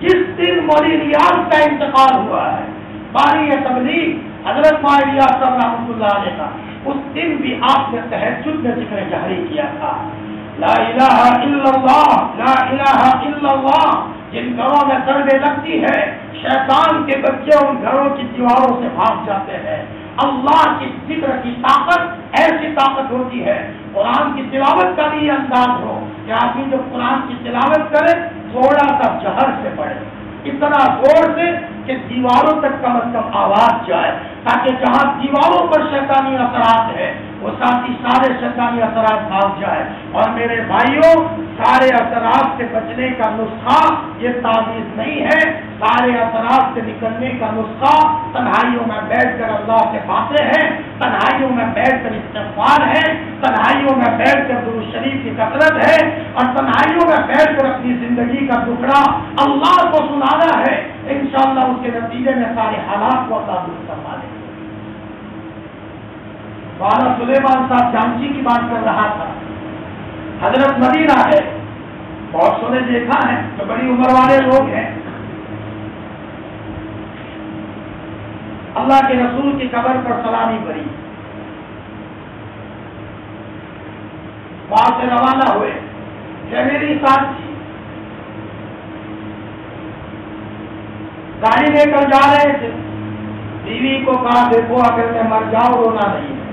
جس دن مولی ریاض کا انتقال ہوا ہے، باری تبلیغ حضرت مولانا ریاض صاحب رحمۃ اللہ علیہ کا، اس دن بھی آپ نے تہجد میں ذکر جہری کیا تھا. لا الہ الا اللہ، لا الہ الا اللہ. جن گھروں میں ضربیں لگتی ہے شیطان کے بچے ان گھروں کی دیواروں سے بھاگ جاتے ہیں. اللہ کی ذکر کی طاقت ایسی طاقت ہوتی ہے. قرآن کی تلاوت کا بھی انداز ہو کہ آدمی جو قرآن کی تلاوت کرے تھوڑا سا جہر سے پڑھے، اتنا زور سے کہ دیواروں تک کم از کم آواز جائے، تاکہ جہاں دیواروں پر شیطانی اثرات ہے وہ ساتھی سارے شیطانی اثرات بھاگ جائے. اور میرے بھائیوں، سارے اثرات سے بچنے کا نسخہ یہ تعویذ نہیں ہے. سارے اثرات سے نکلنے کا نسخہ تنہائیوں میں بیٹھ کر اللہ سے باتیں ہیں، تنہائیوں میں بیٹھ کر استغفار ہے، تنہائیوں میں بیٹھ کر درود شریف کی کثرت ہے، اور تنہائیوں میں بیٹھ کر اپنی زندگی کا ٹکڑا اللہ کو سنانا ہے. انشاءاللہ اس کے نتیجے میں سارے حالات کو اللہ دور کروا دے. مولانا سلیمان صاحب جامچی کی بات کر رہا تھا. حضرت مدینہ ہے، بہت سو نے دیکھا ہے جو بڑی عمر والے لوگ ہیں. اللہ کے رسول کی قبر پر سلامی پڑی، وہاں سے روانہ ہوئے. میری ساتھ تھی، گاڑی لے کر جا رہے تھے. بیوی کو کہا دیکھو اگر میں مر جاؤں رونا نہیں ہے،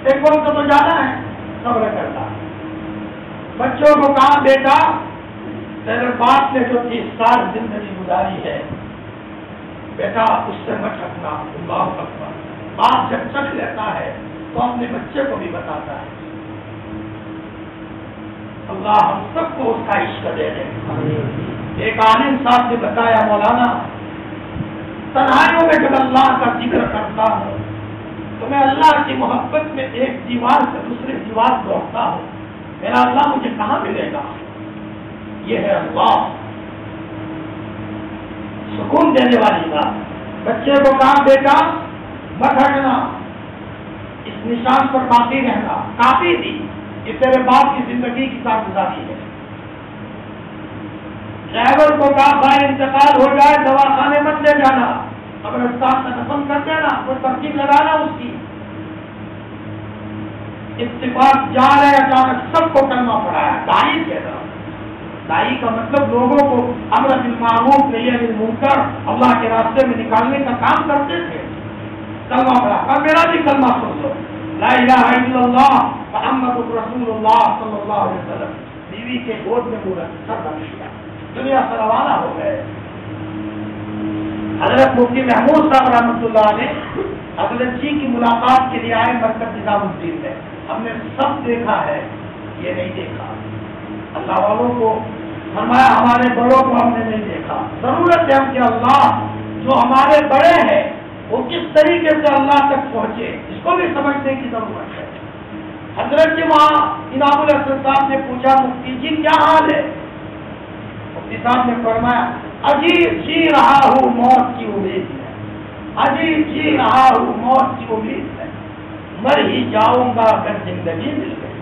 دیکھو ہم تو جانا ہے، صبر کرتا. بچوں کو کہا بیٹا تیرے باپ نے جو 30 سال زندگی گزاری ہے بیٹا اس سے مت رکھنا. اللہ اکبر. باپ جب چکھ لیتا ہے تو اپنے بچے کو بھی بتاتا ہے. اللہ ہم سب کو اس کا عشق دے دے. ایک عالم صاحب نے بتایا مولانا تنہائیوں میں جب اللہ کا ذکر کرتا ہوں تو میں اللہ کی محبت میں ایک دیوار سے دوسری دیوار دوڑتا ہوں. میرا اللہ مجھے کہاں ملے گا؟ یہ ہے اللہ، سکون دینے والی بات۔ بچے کو کہا بیٹا مت ہٹنا، اس نشان پر باقی رہنا، کافی تھی، یہ تیرے باپ کی زندگی کی کارگزاری ہے۔ ڈرائیور کو کہا بھائی انتقال ہو جائے دواخانے مت لے جانا، قبرستان کا دفن کر دینا، کوئی ترتیب لگانا اس کی۔ اتفاق جا رہے اچانک سب کو کلمہ پڑھایا، دائی کے طرف۔ دائی کا مطلب لوگوں کو امر بالمعروف نہی عن المنکر اللہ کے راستے میں نکالنے کا کام کرتے تھے۔ کلمہ پڑھا، اور میرا بھی کلمہ سن لو، لا الہ الا اللہ محمد رسول اللہ صلی اللہ علیہ وسلم۔ بیوی کے گود میں پورا سر رکھ دیا، دنیا سے روانہ ہو گئے۔ حضرت مفتی محمود صاحب رحمۃ اللہ نے حضرت جی کی ملاقات کے لیے آئے مرکز نظام الدین میں۔ ہم نے سب دیکھا ہے، یہ نہیں دیکھا۔ اللہ والوں کو فرمایا ہمارے بڑوں کو ہم نے نہیں دیکھا۔ ضرورت ہے کہ اللہ جو ہمارے بڑے ہیں وہ کس طریقے سے اللہ تک پہنچے، اس کو بھی سمجھنے کی ضرورت ہے۔ حضرت جی وہاں انعام الحسن صاحب نے پوچھا مفتی جی کیا حال ہے؟ مفتی صاحب نے فرمایا عجیب جی رہا ہوں موت کی امید ہے، عجیب جی رہا ہوں موت کی امید ہے، مر ہی جاؤں گا اگر زندگی مل گئی۔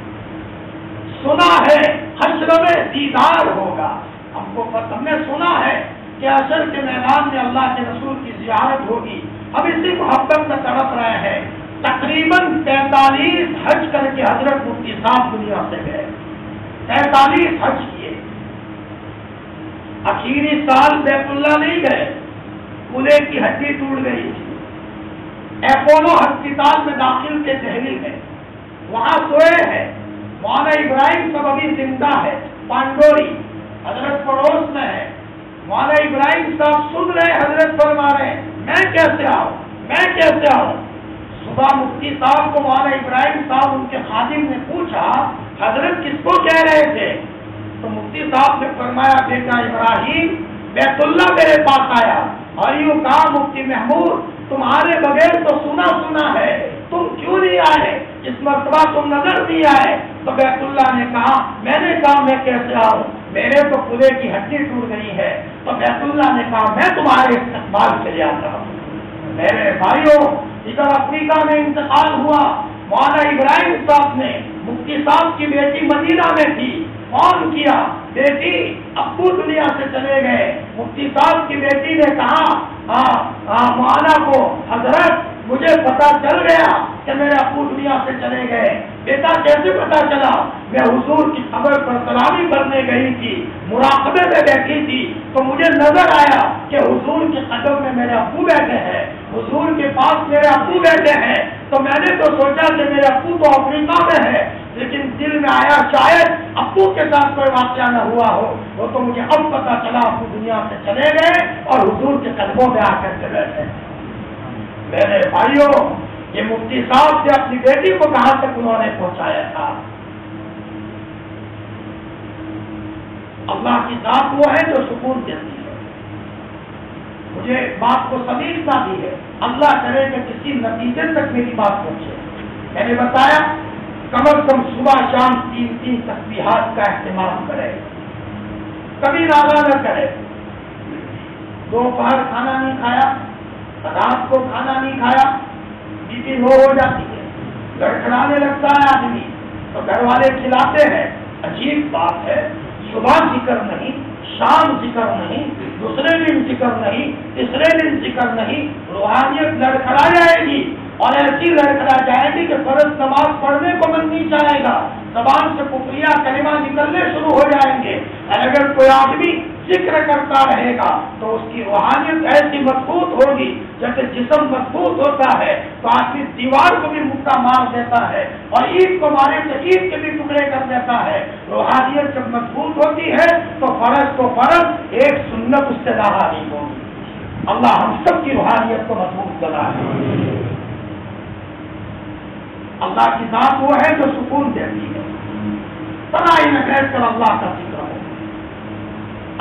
سنا ہے حشر میں دیدار ہوگا، ہم نے سنا ہے کہ حشر کے میدان میں اللہ کے رسول کی زیارت ہوگی۔ ہم اسی محبت میں تڑپ رہے ہیں۔ تقریباً 43 حج کر کے حضرت مفتی صاحب دنیا سے گئے، 43 حج کیے۔ آخری سال بیت اللہ نہیں گئے، کولے کی ہڈی ٹوٹ گئی تھی، اپولو ہسپتال میں داخل تھے دہلی میں، وہاں سوئے ہیں۔ مولانا ابراہیم صاحب ابھی زندہ ہے، پانڈوری حضرت پڑوس میں ہے۔ مولانا ابراہیم صاحب سن رہے، حضرت فرما رہے ہیں میں کیسے آؤں، میں کیسے آؤں۔ صبح مفتی صاحب کو مولانا ابراہیم صاحب ان کے خادم نے پوچھا حضرت کس کو کہہ رہے تھے؟ تو مفتی صاحب نے فرمایا بیٹا ابراہیم بیت اللہ میرے پاس آیا اور یوں کہا مفتی محمود تمہارے بغیر تو سنا سنا ہے، تم کیوں نہیں آئے؟ اس مرتبہ تم نظر نہیں آئے۔ تو بیت اللہ نے کہا میں نے کہا میں کیسے آؤں، میرے تو کولے کی ہڈی ٹوٹ گئی ہے۔ تو بیت اللہ نے کہا میں تمہارے استقبال کے لیے آتا ہوں۔ میرے بھائیوں ادھر افریقہ میں انتقال ہوا، مولانا ابراہیم صاحب نے مفتی صاحب کی بیٹی مدینہ میں تھی، فون کیا بیٹی ابو دنیا سے چلے گئے۔ مفتی صاحب کی بیٹی نے کہا مولانا کو حضرت مجھے پتا چل گیا کہ میرے ابو دنیا سے چلے گئے۔ بیٹا کیسے پتا چلا؟ میں حضور کی قبر پر سلامی کرنے گئی تھی، مراقبے میں بیٹھی تھی تو مجھے نظر آیا کہ حضور کے قدم میں میرے ابو بیٹھے ہیں، حضور کے پاس میرے ابو بیٹھے ہیں۔ تو میں نے تو سوچا کہ میرے ابو تو افریقہ میں ہے، لیکن دل میں آیا شاید ابو کے ساتھ کوئی واقعہ نہ ہوا ہو۔ وہ تو مجھے اب پتا چلا ابو دنیا سے چلے گئے اور حضور کے قدموں میں آ کر کے بیٹھے۔ میرے بھائیوں یہ مفتی صاحب سے اپنی بیٹی کو کہاں تک انہوں نے پہنچایا تھا۔ اللہ کی ذات وہ ہے جو سکون دیتی ہے۔ مجھے بات کو سمیٹنا بھی ہے، اللہ کرے کہ کسی نتیجے تک میری بات پہنچے۔ میں نے بتایا کم از کم صبح شام 3 تسبیحات کا اہتمام کرے، کبھی ناغہ نہ کرے۔ دوپہر کھانا نہیں کھایا، رات کو کھانا نہیں کھایا، بی پی لو ہو جاتی ہے، لڑکھڑانے لگتا ہے آدمی، تو گھر والے کھلاتے ہیں۔ عجیب بات ہے، صبح ذکر نہیں، شام ذکر نہیں، دوسرے دن ذکر نہیں، تیسرے دن ذکر نہیں، روحانیت لڑکھڑا جائے گی اور ایسی لڑکھڑا جائے گی کہ فرض نماز پڑھنے کو من نہیں چاہے گا، زبان سے کفریہ کلمہ نکلنے شروع ہو جائیں گے۔ اور اگر کوئی آدمی ذکر کرتا رہے گا تو اس کی روحانیت ایسی مضبوط ہوگی جیسے جسم مضبوط ہوتا ہے تو آدمی دیوار کو بھی مکہ مار دیتا ہے اور عید کو مارے تو عید کے بھی ٹکڑے کر دیتا ہے۔ روحانیت جب مضبوط ہوتی ہے تو فرض ایک سنت اس سے لاحق نہیں ہوگی۔ اللہ ہم سب کی روحانیت کو مضبوط بنائے۔ اللہ کی ذات وہ ہے جو سکون دیتی ہے۔ تنہائی میں بیٹھ کر اللہ کا ذکر ہو۔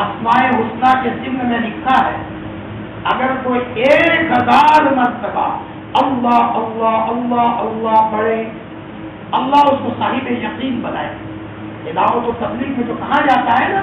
اسماء حسنی کے ضمن میں لکھا ہے اگر کوئی 1000 مرتبہ اللہ اللہ اللہ اللہ پڑھے، اللہ اس کو صاحب یقین بنائے۔ دعوت و تبلیغ میں جو کہا جاتا ہے نا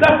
10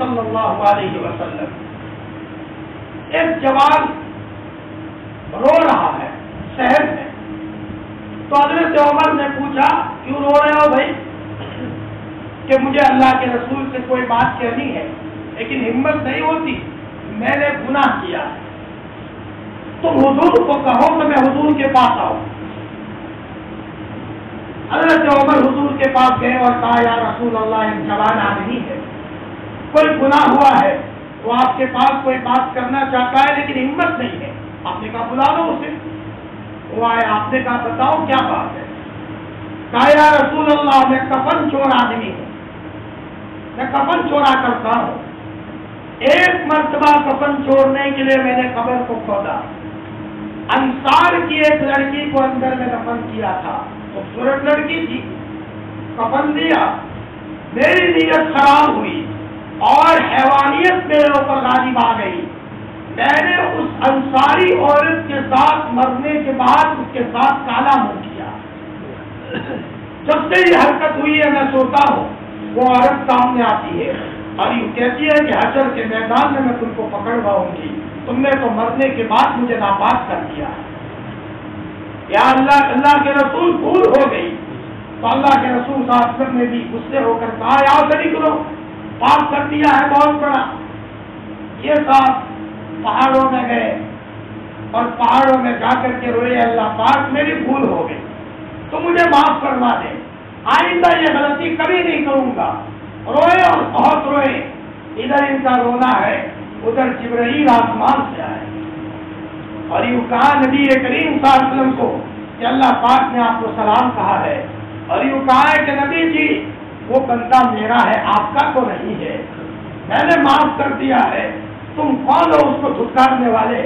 صلی اللہ علیہ وسلم. ایک جوان رو رہا ہے شہر میں. تو حضرت عمر نے پوچھا کیوں رو رہے ہو بھائی؟ کہ مجھے اللہ کے رسول سے کوئی بات کہنی ہے لیکن ہمت نہیں ہوتی، میں نے گناہ کیا ہے. تم حضور کو کہو تو میں حضور کے پاس آؤں. حضرت عمر حضور کے پاس گئے اور کہا یا رسول اللہ ایک جوان آدمی ہے، کوئی گناہ ہوا ہے، وہ آپ کے پاس کوئی بات کرنا چاہتا ہے لیکن ہمت نہیں ہے. آپ نے کہا بلا لو اسے. وہ آئے. آپ نے کہا بتاؤ کیا بات ہے؟ کہا یا رسول اللہ میں کفن چور آدمی ہوں، میں کفن چورا کرتا ہوں. ایک مرتبہ کفن چورنے کے لیے میں نے قبر کو کھودا، انصار کی ایک لڑکی کو اندر میں دفن کیا تھا، خوبصورت لڑکی تھی، کفن دیا. میری نیت خراب ہوئی اور حیوانیت میرے اوپر غالب آ گئی. میں نے اس انصاری عورت کے ساتھ مرنے کے بعد اس کے ساتھ کالا منہ کیا. جب سے یہ حرکت ہوئی ہے میں سوتا ہوں وہ عورت سامنے آتی ہے اور یہ کہتی ہے کہ حشر کے میدان میں تم کو پکڑواؤں گی، تم نے تو مرنے کے بعد مجھے ناپاک کر دیا. یا اللہ، اللہ کے رسول بھول ہو گئی. تو اللہ کے رسول صلی اللہ علیہ وسلم نے بھی غصے ہو کر کہا یا شریک لو، پاک کر دیا ہے بہت بڑا. یہ صاحب پہاڑوں میں گئے اور پہاڑوں میں جا کر کے روئے اللہ پاک میری بھول ہو گئی تو مجھے معاف کروا دے، آئندہ یہ غلطی کبھی نہیں کروں گا. روئے اور بہت روئے. ادھر ان کا رونا ہے، ادھر جبرائیل آسمان سے آئے اور یوں کہا نبی کریم صلی اللہ علیہ وسلم کو کہ اللہ پاک نے آپ کو سلام کہا ہے اور یوں کہا ہے کہ نبی جی وہ بندہ میرا ہے آپ کا تو نہیں ہے، میں نے معاف کر دیا ہے. تم کون ہو اس کو دھتکارنے والے؟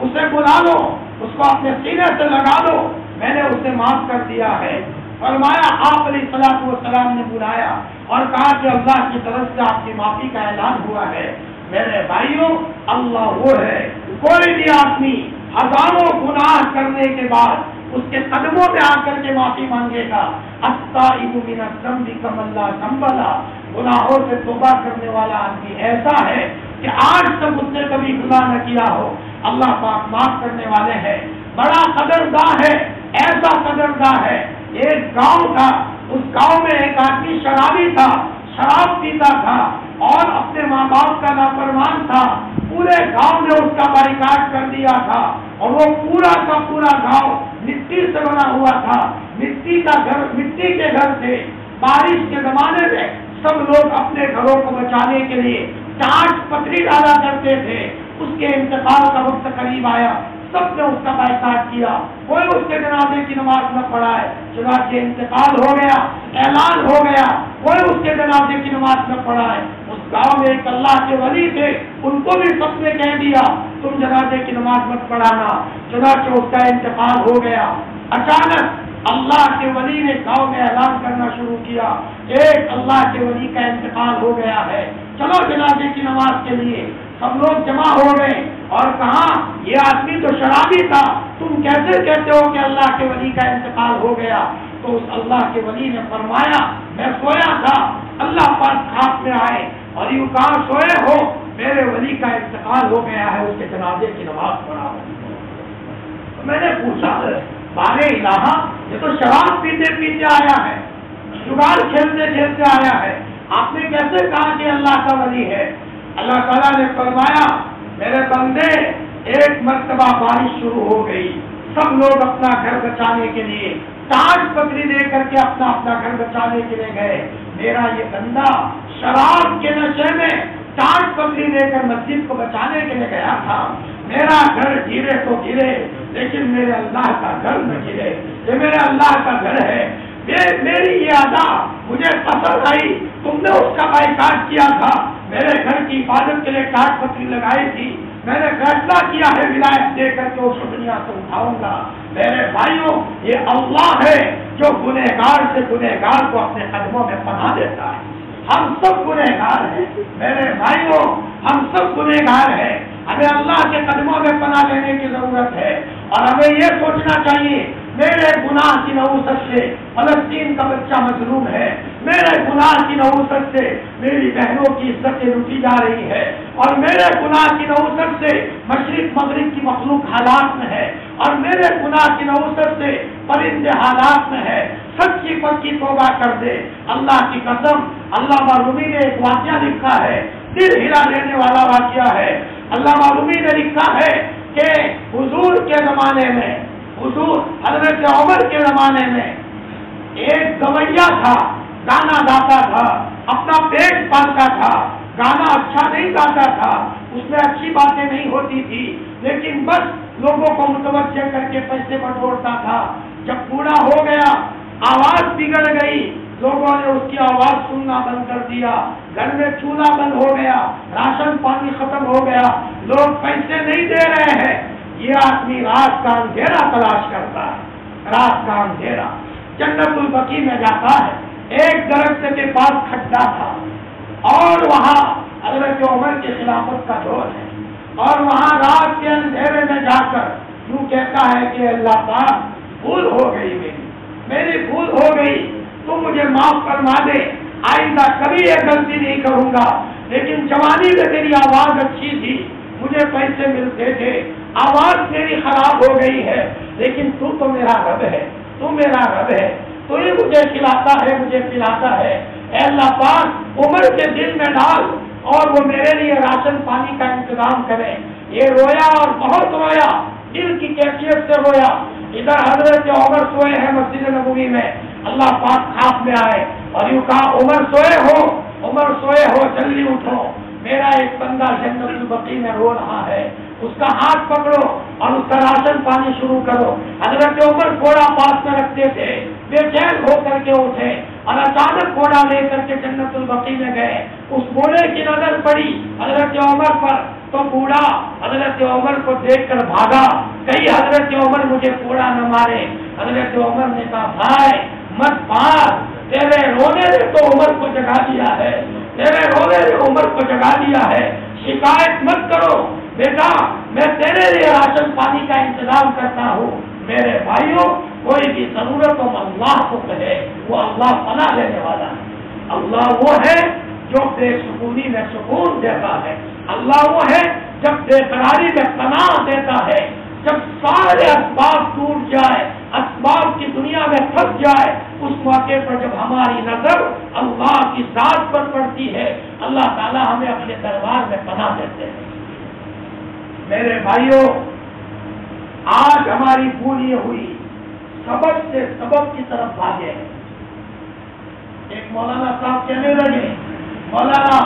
اسے بلا لو، اس کو اپنے سینے سے لگا لو، میں نے اسے معاف کر دیا ہے. فرمایا آپ علیہ الصلوۃ والسلام نے بلایا اور کہا کہ اللہ کی طرف سے آپ کی معافی کا اعلان ہوا ہے. میرے بھائیوں، اللہ وہ ہے، کوئی بھی آدمی ہزاروں گناہ کرنے کے بعد اس کے قدموں میں آ کر کے معافی مانگے گا. التائب من الذنب کمن لا ذنب لہ، گناہوں سے توبہ کرنے والا آدمی ایسا ہے کہ آج تک اس نے کبھی گناہ نہ کیا ہو، اللہ پاک معاف کرنے والے ہیں. بڑا قدرداں ہے، ایسا قدرداں ہے. ایک گاؤں تھا، اس گاؤں میں ایک آدمی شرابی تھا، شراب پیتا تھا اور اپنے ماں باپ کا نافرمان تھا. پورے گاؤں نے اس کا بائیکاٹ کر دیا تھا اور وہ پورا کا پورا گاؤں مٹی سے بنا ہوا تھا. مٹی کا گھر، مٹی کے گھر تھے. بارش کے زمانے میں سب لوگ اپنے گھروں کو بچانے کے لیے ٹانٹ پتری ڈالا کرتے تھے. اس کے انتقال کا وقت قریب آیا، سب نے اس کا بائیکاٹ کیا، کوئی اس کے جنازے کی نماز نہ پڑھائے. چنانچہ انتقال ہو گیا، اعلان ہو گیا، کوئی اس کے جنازے کی نماز نہ پڑھائے. اس گاؤں میں ایک اللہ کے ولی تھے، ان کو بھی سب نے کہہ دیا تم جنازے کی نماز مت پڑھانا. چنانچہ اس کا انتقال ہو گیا. اچانک اللہ کے ولی نے گاؤں میں اعلان کرنا شروع کیا، ایک اللہ کے ولی کا انتقال ہو گیا ہے، چلو جنازے کی نماز کے لیے. سب لوگ جمع ہو گئے اور کہا یہ آدمی تو شرابی تھا، تم کیسے کہتے ہو کہ اللہ کے ولی کا انتقال ہو گیا؟ تو اس اللہ کے ولی نے فرمایا میں سویا تھا، اللہ پاک خواب میں آئے اور یوں کہا سوئے ہو، میرے ولی کا انتقال ہو گیا ہے، اس کے جنازے کی نماز پڑھاؤ. تو میں نے پوچھا بارے الہ، یہ تو شراب پیتے پیتے آیا ہے، جگار کھیلتے کھیلتے آیا ہے، آپ نے کیسے کہا کہ اللہ کا ولی ہے؟ اللہ تعالیٰ نے فرمایا میرے بندے، ایک مرتبہ بارش شروع ہو گئی، سب لوگ اپنا گھر بچانے کے لیے ٹانٹ پتری لے کر کے اپنا گھر بچانے کے لیے گئے. میرا یہ بندہ شراب کے نشے میں ٹانٹ پتری لے کر مسجد کو بچانے کے لیے گیا تھا. میرا گھر گرے تو گرے لیکن میرے اللہ کا گھر نہ گرے، یہ میرے اللہ کا گھر ہے. میری یہ ادا مجھے پسند آئی، تم نے اس کا بائیکاٹ کیا تھا، میرے گھر کی حفاظت کے لیے ٹانٹ پتری لگائی تھی، میں نے فیصلہ کیا ہے ولایت دے کر کے اس کو دنیا سے اٹھاؤں گا. میرے بھائیوں، یہ اللہ ہے جو گنہگار سے گنہگار کو اپنے قدموں میں پناہ دیتا ہے. ہم سب گنہگار ہیں میرے بھائیوں، ہم سب گنہگار ہیں. ہمیں اللہ کے قدموں میں پناہ لینے کی ضرورت ہے اور ہمیں یہ سوچنا چاہیے میرے گناہ کی نحوست سے فلسطین کا بچہ مظلوم ہے، میرے گناہ کی نحوست سے میری بہنوں کی عزتیں لوٹی جا رہی ہے، اور میرے گناہ کی نحوست سے مشرق مغرب کی مخلوق حالات میں ہے، اور میرے گناہ کی نحوست سے پرندے حالات میں ہے، سچی پکی توبہ کر دے۔ اللہ کی قسم، علامہ رومی نے ایک واقعہ لکھا ہے، دل ہلا دینے والا واقعہ ہے۔ علامہ رومی نے لکھا ہے کہ حضور کے زمانے میں، حضور حضرت عمر کے زمانے میں ایک گویا تھا، گانا گاتا تھا، اپنا پیٹ پالتا تھا، گانا اچھا نہیں گاتا تھا، اس میں اچھی باتیں نہیں ہوتی تھی، لیکن بس لوگوں کو متوجہ کر کے پیسے بٹورتا تھا۔ جب بوڑھا ہو گیا، آواز بگڑ گئی، لوگوں نے اس کی آواز سننا بند کر دیا، گھر میں چولہا بند ہو گیا، راشن پانی ختم ہو گیا، لوگ پیسے نہیں دے رہے ہیں۔ یہ آدمی رات کا اندھیرا تلاش کرتا ہے، رات کا اندھیرا۔ جنت البقیع میں جاتا ہے، ایک درخت کے پاس کھڈا تھا، اور وہاں حضرت عمر کی خلافت کا دور ہے، اور وہاں رات کے اندھیرے میں جا کر یوں کہتا ہے کہ اللہ پاک، بھول ہو گئی میری بھول ہو گئی، تو مجھے معاف فرما دے، آئندہ کبھی یہ غلطی نہیں کروں گا۔ لیکن جوانی میں میری آواز اچھی تھی، مجھے پیسے ملتے تھے، آواز میری خراب ہو گئی ہے، لیکن تو میرا رب ہے، تو میرا رب ہے، تو یہ مجھے کھلاتا ہے، مجھے پلاتا ہے۔ اے اللہ پاک، عمر کے دل میں ڈال، اور وہ میرے لیے راشن پانی کا انتظام کرے۔ یہ رویا اور بہت رویا، دل کی کیفیت سے رویا۔ ادھر حضرت عمر سوئے ہیں مسجد نبوی میں، اللہ پاک خواب میں آئے اور یوں کہا، عمر سوئے ہو، عمر سوئے ہو، جلدی اٹھو، میرا ایک بندہ جنت البقیع میں رو رہا ہے، اس کا ہاتھ پکڑو اور اس کا راشن پانی شروع کرو۔ حضرت عمر گھوڑا پاس میں رکھتے تھے، بے چین ہو کر کے اٹھے اور اچانک گھوڑا لے کر کے جنت البقیع میں گئے۔ اس بوڑھے کی نظر پڑی حضرت عمر پر، تو بوڑھا حضرت عمر کو دیکھ کر بھاگا، کہیں حضرت عمر مجھے کوڑا نہ مارے۔ حضرت عمر نے کہا، بھائی مت مار، تیرے رونے نے تو عمر کو جگا دیا ہے، تیرے رونے نے عمر کو جگا دیا ہے، شکایت مت کرو بیٹا، میں تیرے لیے راشن پانی کا انتظام کرتا ہوں۔ میرے بھائیوں، کوئی بھی ضرورت ہو اللہ کو کہے، وہ اللہ پناہ دینے والا ہے۔ اللہ وہ ہے جو بے سکونی میں سکون دیتا ہے، اللہ وہ ہے جب بے قراری میں پناہ دیتا ہے، جب سارے اسباب ٹوٹ جائے، اسباب کی دنیا میں پھنس جائے، اس موقع پر جب ہماری نظر اللہ کی ذات پر پڑتی ہے، اللہ تعالیٰ ہمیں اپنے دربار میں پناہ دیتے ہیں۔ میرے بھائیوں، آج ہماری بھول یہ ہوئی، سبب سے سبب کی طرف بھاگے۔ ایک مولانا صاحب کہنے لگے، مولانا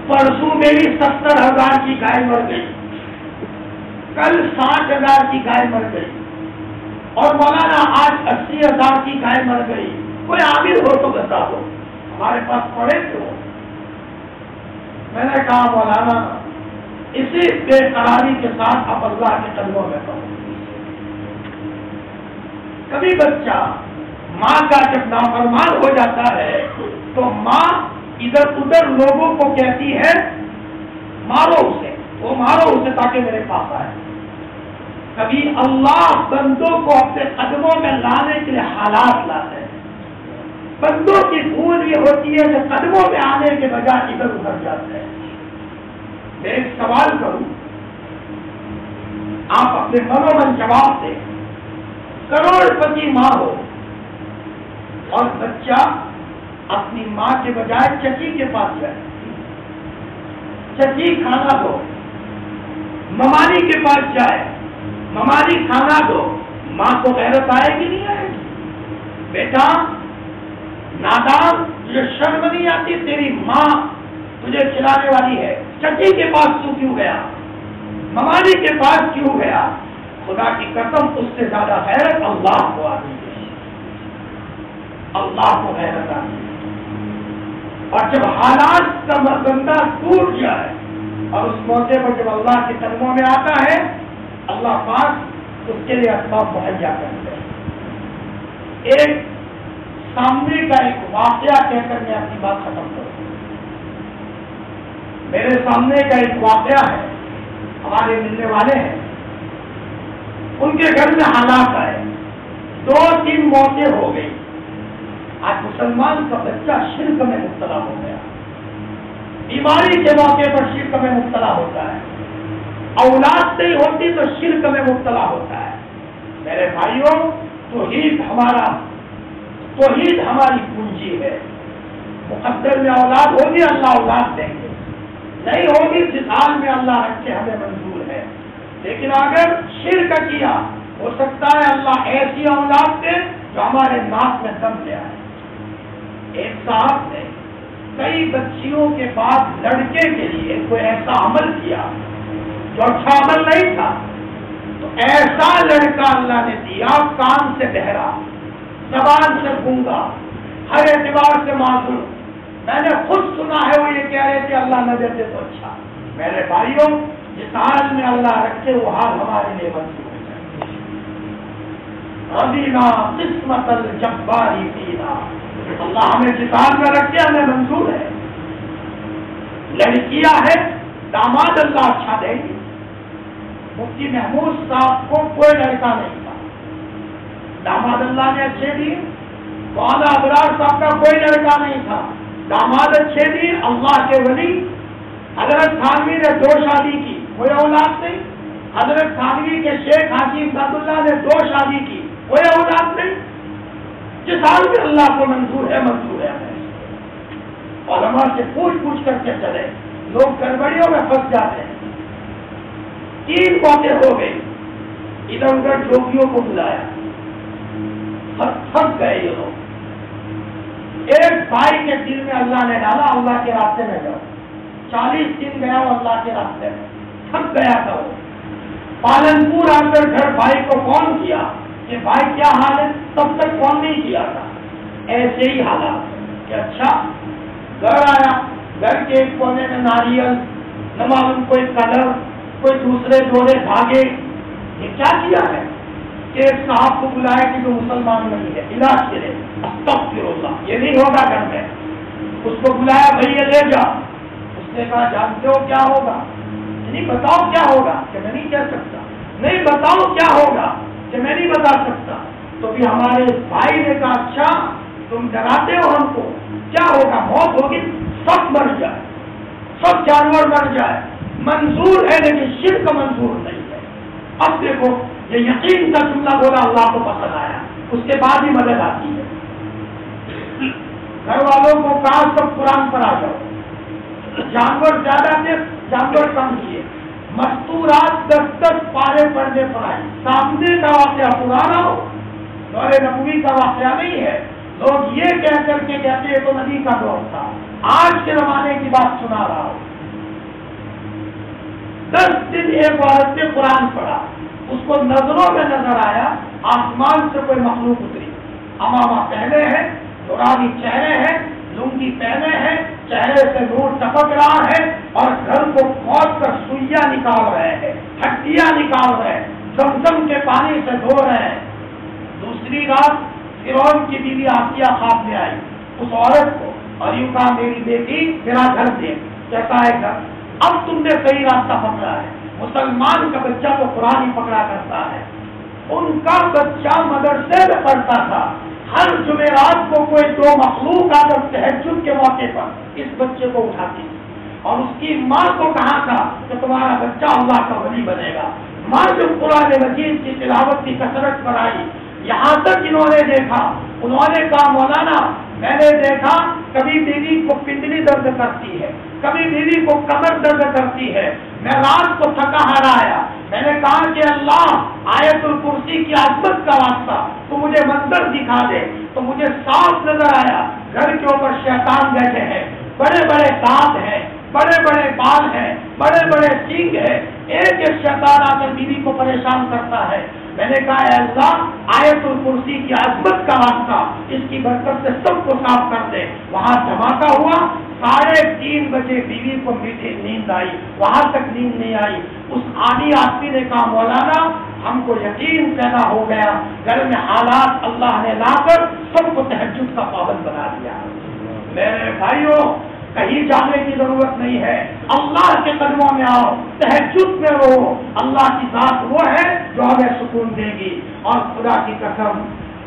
پرسوں میری 70,000 کی گائے مر گئی، کل 60,000 کی گائے مر گئی، اور مولانا آج 80,000 کی گائے مر گئی، کوئی عامل ہو تو بتا دو، ہمارے پاس پڑے کیوں؟ میں نے کہا مولانا، اسی بے قراری کے ساتھ آپ اللہ کے قدموں میں پڑھو۔ کبھی بچہ ماں کا جب نافرمان ہو جاتا ہے تو ماں ادھر ادھر لوگوں کو کہتی ہے، مارو اسے، وہ مارو اسے تاکہ میرے پاس آئے۔ کبھی اللہ بندوں کو اپنے قدموں میں لانے کے لیے حالات لاتے ہیں۔ بندوں کی بھول یہ ہوتی ہے کہ قدموں میں آنے کے بجائے ادھر ادھر جاتے ہیں۔ میں ایک سوال کروں، آپ اپنے منو من جواب دیں۔ کروڑ پتی ماں ہو اور بچہ اپنی ماں کے بجائے چچی کے پاس جائے، چچی کھانا دو، ممانی کے پاس جائے، ممانی کھانا دو، ماں کو غیرت آئے گی نہیں آئے گی؟ بیٹا نادان، تجھے شرم نہیں آتی؟ تیری ماں تجھے کھلانے والی ہے، چچی کے پاس تو کیوں گیا؟ ممانی کے پاس کیوں گیا؟ خدا کی قسم، اس سے زیادہ غیرت اللہ کو آتی ہے، اللہ کو غیرت آتی ہے۔ اور جب حالات کا بندہ ٹوٹ جائے اور اس موقع پر جب اللہ کے قدموں میں آتا ہے، اللہ پاک اس کے لیے اسباب مہیا کرتے ہیں۔ ایک سامنے کا ایک واقعہ کہہ کر میں اپنی بات ختم کروں۔ میرے سامنے کا ایک واقعہ ہے، ہمارے ملنے والے ہیں، ان کے گھر میں حالات آئے، 2-3 موتیں ہو گئی. آج مسلمان کا بچہ شرک میں مبتلا ہو گیا, بیماری کے موقع پر شرک میں مبتلا ہوتا ہے, اولاد نہیں ہوتی تو شرک میں مبتلا ہوتا ہے. میرے بھائیوں, توحید ہماری پونجی ہے. مقدر میں اولاد ہوگی, اللہ اولاد دیں گے, نہیں ہوگی جس حال میں اللہ رکھے ہمیں منظور ہے. لیکن اگر شرک کیا, ہو سکتا ہے اللہ ایسی اولاد دے جو ہمارے ناک میں دم لے آئے. ایک صاحب نے کئی بچیوں کے بعد لڑکے کے لیے کوئی ایسا عمل کیا جو اچھا عمل نہیں تھا, تو ایسا لڑکا اللہ نے دیا, کان سے بہرا, زبان سے گونگا, ہر اعتبار سے معذور. میں نے خود سنا ہے وہ یہ کہہ رہے تھے اللہ نظر دے تو اچھا. میرے بھائیوں, جس حال میں اللہ رکھے وہ حال ہمارے لیے منظور ہے. رضینا قسمت الجباری فینا, اللہ ہمیں جس حال میں رکھے ہمیں منظور ہے. لڑکیاں ہے, داماد اللہ اچھا دے گی. مفتی محمود صاحب کو کوئی لڑکا نہیں تھا, داماد اللہ نے اچھے دیے. مولانا ابرار صاحب کا کوئی لڑکا نہیں تھا, داماد اچھے دیے. اللہ کے ولی حضرت تھانوی نے 2 شادی کی, کوئی اولاد نہیں. حضرت تھانوی کے شیخ حکیم عبداللہ نے 2 شادی کی, کوئی اولاد نہیں. جس حال میں اللہ کو منظور ہے منظور ہے. علماء سے پوچھ کر کے چلے, لوگ گڑبڑیوں میں پھنس جاتے ہیں. 3 باتیں ہو گئی, ادھر ادھر جوگیوں کو بلایا, پھنس گئے یہ لوگ. ایک بھائی کے دل میں اللہ نے ڈالا اللہ کے راستے میں جاؤ. 40 دن گیا وہ اللہ کے راستے میں, تھک گیا تھا وہ. پالنپور آ کر گھر بھائی کو فون کیا کہ بھائی کیا حال ہے, تب تک فون نہیں کیا تھا. ایسے ہی حالات کہ اچھا. گھر آیا, گھر کے ایک کونے میں ناریل, نہ معلوم کوئی کلر, کوئی دوسرے جوڑے دھاگے. یہ کیا کیا ہے کہ ایک صاحب کو بلایا کہ جو مسلمان نہیں ہے, علاج کے لیے. استغفر اللہ, یہ نہیں ہوگا گھر میں. اس کو بلایا, بھائی یہ لے جا. اس نے کہا جانتے ہو کیا ہوگا؟ نہیں بتاؤ کیا ہوگا. کہ میں نہیں کہہ سکتا. نہیں بتاؤ کیا ہوگا. کہ میں نہیں بتا سکتا. تو بھی ہمارے بھائی نے کہا اچھا تم ڈراتے ہو ہم کو, کیا ہوگا؟ موت ہوگی, سب مر جائے, سب جانور مر جائے. منظور ہے لیکن شرک منظور نہیں ہے. اب دیکھو یہ یقین کا جملہ بولا, اللہ کو پسند آیا, اس کے بعد ہی مدد آتی ہے. گھر والوں کو کہا سب قرآن پر آ جاؤ. جانور زیادہ تھے, جانور کم کیے. مستورات 10 پارے پڑھنے پڑھائے. سامنے کا واقعہ پرانا ہو, دور نبوی کا واقعہ نہیں ہے. لوگ یہ کہہ کر کے کہتے ہیں تو نبی کا دور تھا. آج کے زمانے کی بات سنا رہا ہوں. 10 دن ایک عورت نے قرآن پڑھا, اس کو نظروں میں نظر آیا آسمان سے کوئی مخلوق اتری. امامہ پہنے ہیں, نورانی چہرے ہیں, لنگی پہنے ہیں, چہرے سے نور ٹپک رہا ہے, اور گھر کو کھود کر سوئیاں نکال رہے ہیں, ہڈیاں نکال رہے ہیں, زمزم کے پانی سے دھو رہے ہیں. دوسری رات فرعون کی بیوی آسیہ خواب میں آئی اس عورت کو, اور یوں کہا میری بیٹی میرا گھر دے. کہتا ہے گھر. اب تم نے صحیح راستہ پکڑا ہے. مسلمان کا بچہ تو قرآن ہی پکڑا کرتا ہے. ان کا بچہ مدرسے میں پڑھتا تھا. ہر جمعرات کو کوئی 2 مخلوق آ کر تہجد کے موقع پر اس بچے کو اٹھاتی, اور اس کی ماں کو کہا تھا کہ تمہارا بچہ اللہ کا ولی بنے گا. ماں جو قرآن مجید کی تلاوت کی کثرت پر آئی, یہاں تک انہوں نے دیکھا, انہوں نے کہا مولانا میں نے دیکھا کبھی بیوی کو پنڈلی درد کرتی ہے, کبھی بیوی کو کمر درد کرتی ہے. میں رات کو تھکا ہارا آیا, میں نے کہا کہ اللہ آیت الکرسی کی عظمت کا واسطہ تو مجھے منظر دکھا دے. تو مجھے صاف نظر آیا گھر کے اوپر شیطان بیٹھے ہیں, بڑے بڑے دانت ہیں, بڑے بڑے بال ہیں, بڑے بڑے سینگ ہیں. ایک ایک شیطان آ کر بیوی کو پریشان کرتا ہے. میں نے کہا اے اللہ آیت الکرسی کی عظمت کا واسطہ اس کی برکت سے سب کو صاف کر دے. وہاں دھماکہ ہوا. 3:30 بجے بیوی کو میٹھی نیند آئی, وہاں تک نیند نہیں آئی. اس عالی آدمی نے کہا مولانا ہم کو یقین پیدا ہو گیا, گھر میں حالات اللہ نے لا کر سب کو تہجد کا پابند بنا دیا. میرے بھائیوں کہیں جانے کی ضرورت نہیں ہے, اللہ کے قدموں میں آؤ, تہجد میں رہو. اللہ کی ذات وہ ہے جو ہمیں سکون دے گی. اور خدا کی قسم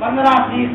15-20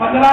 15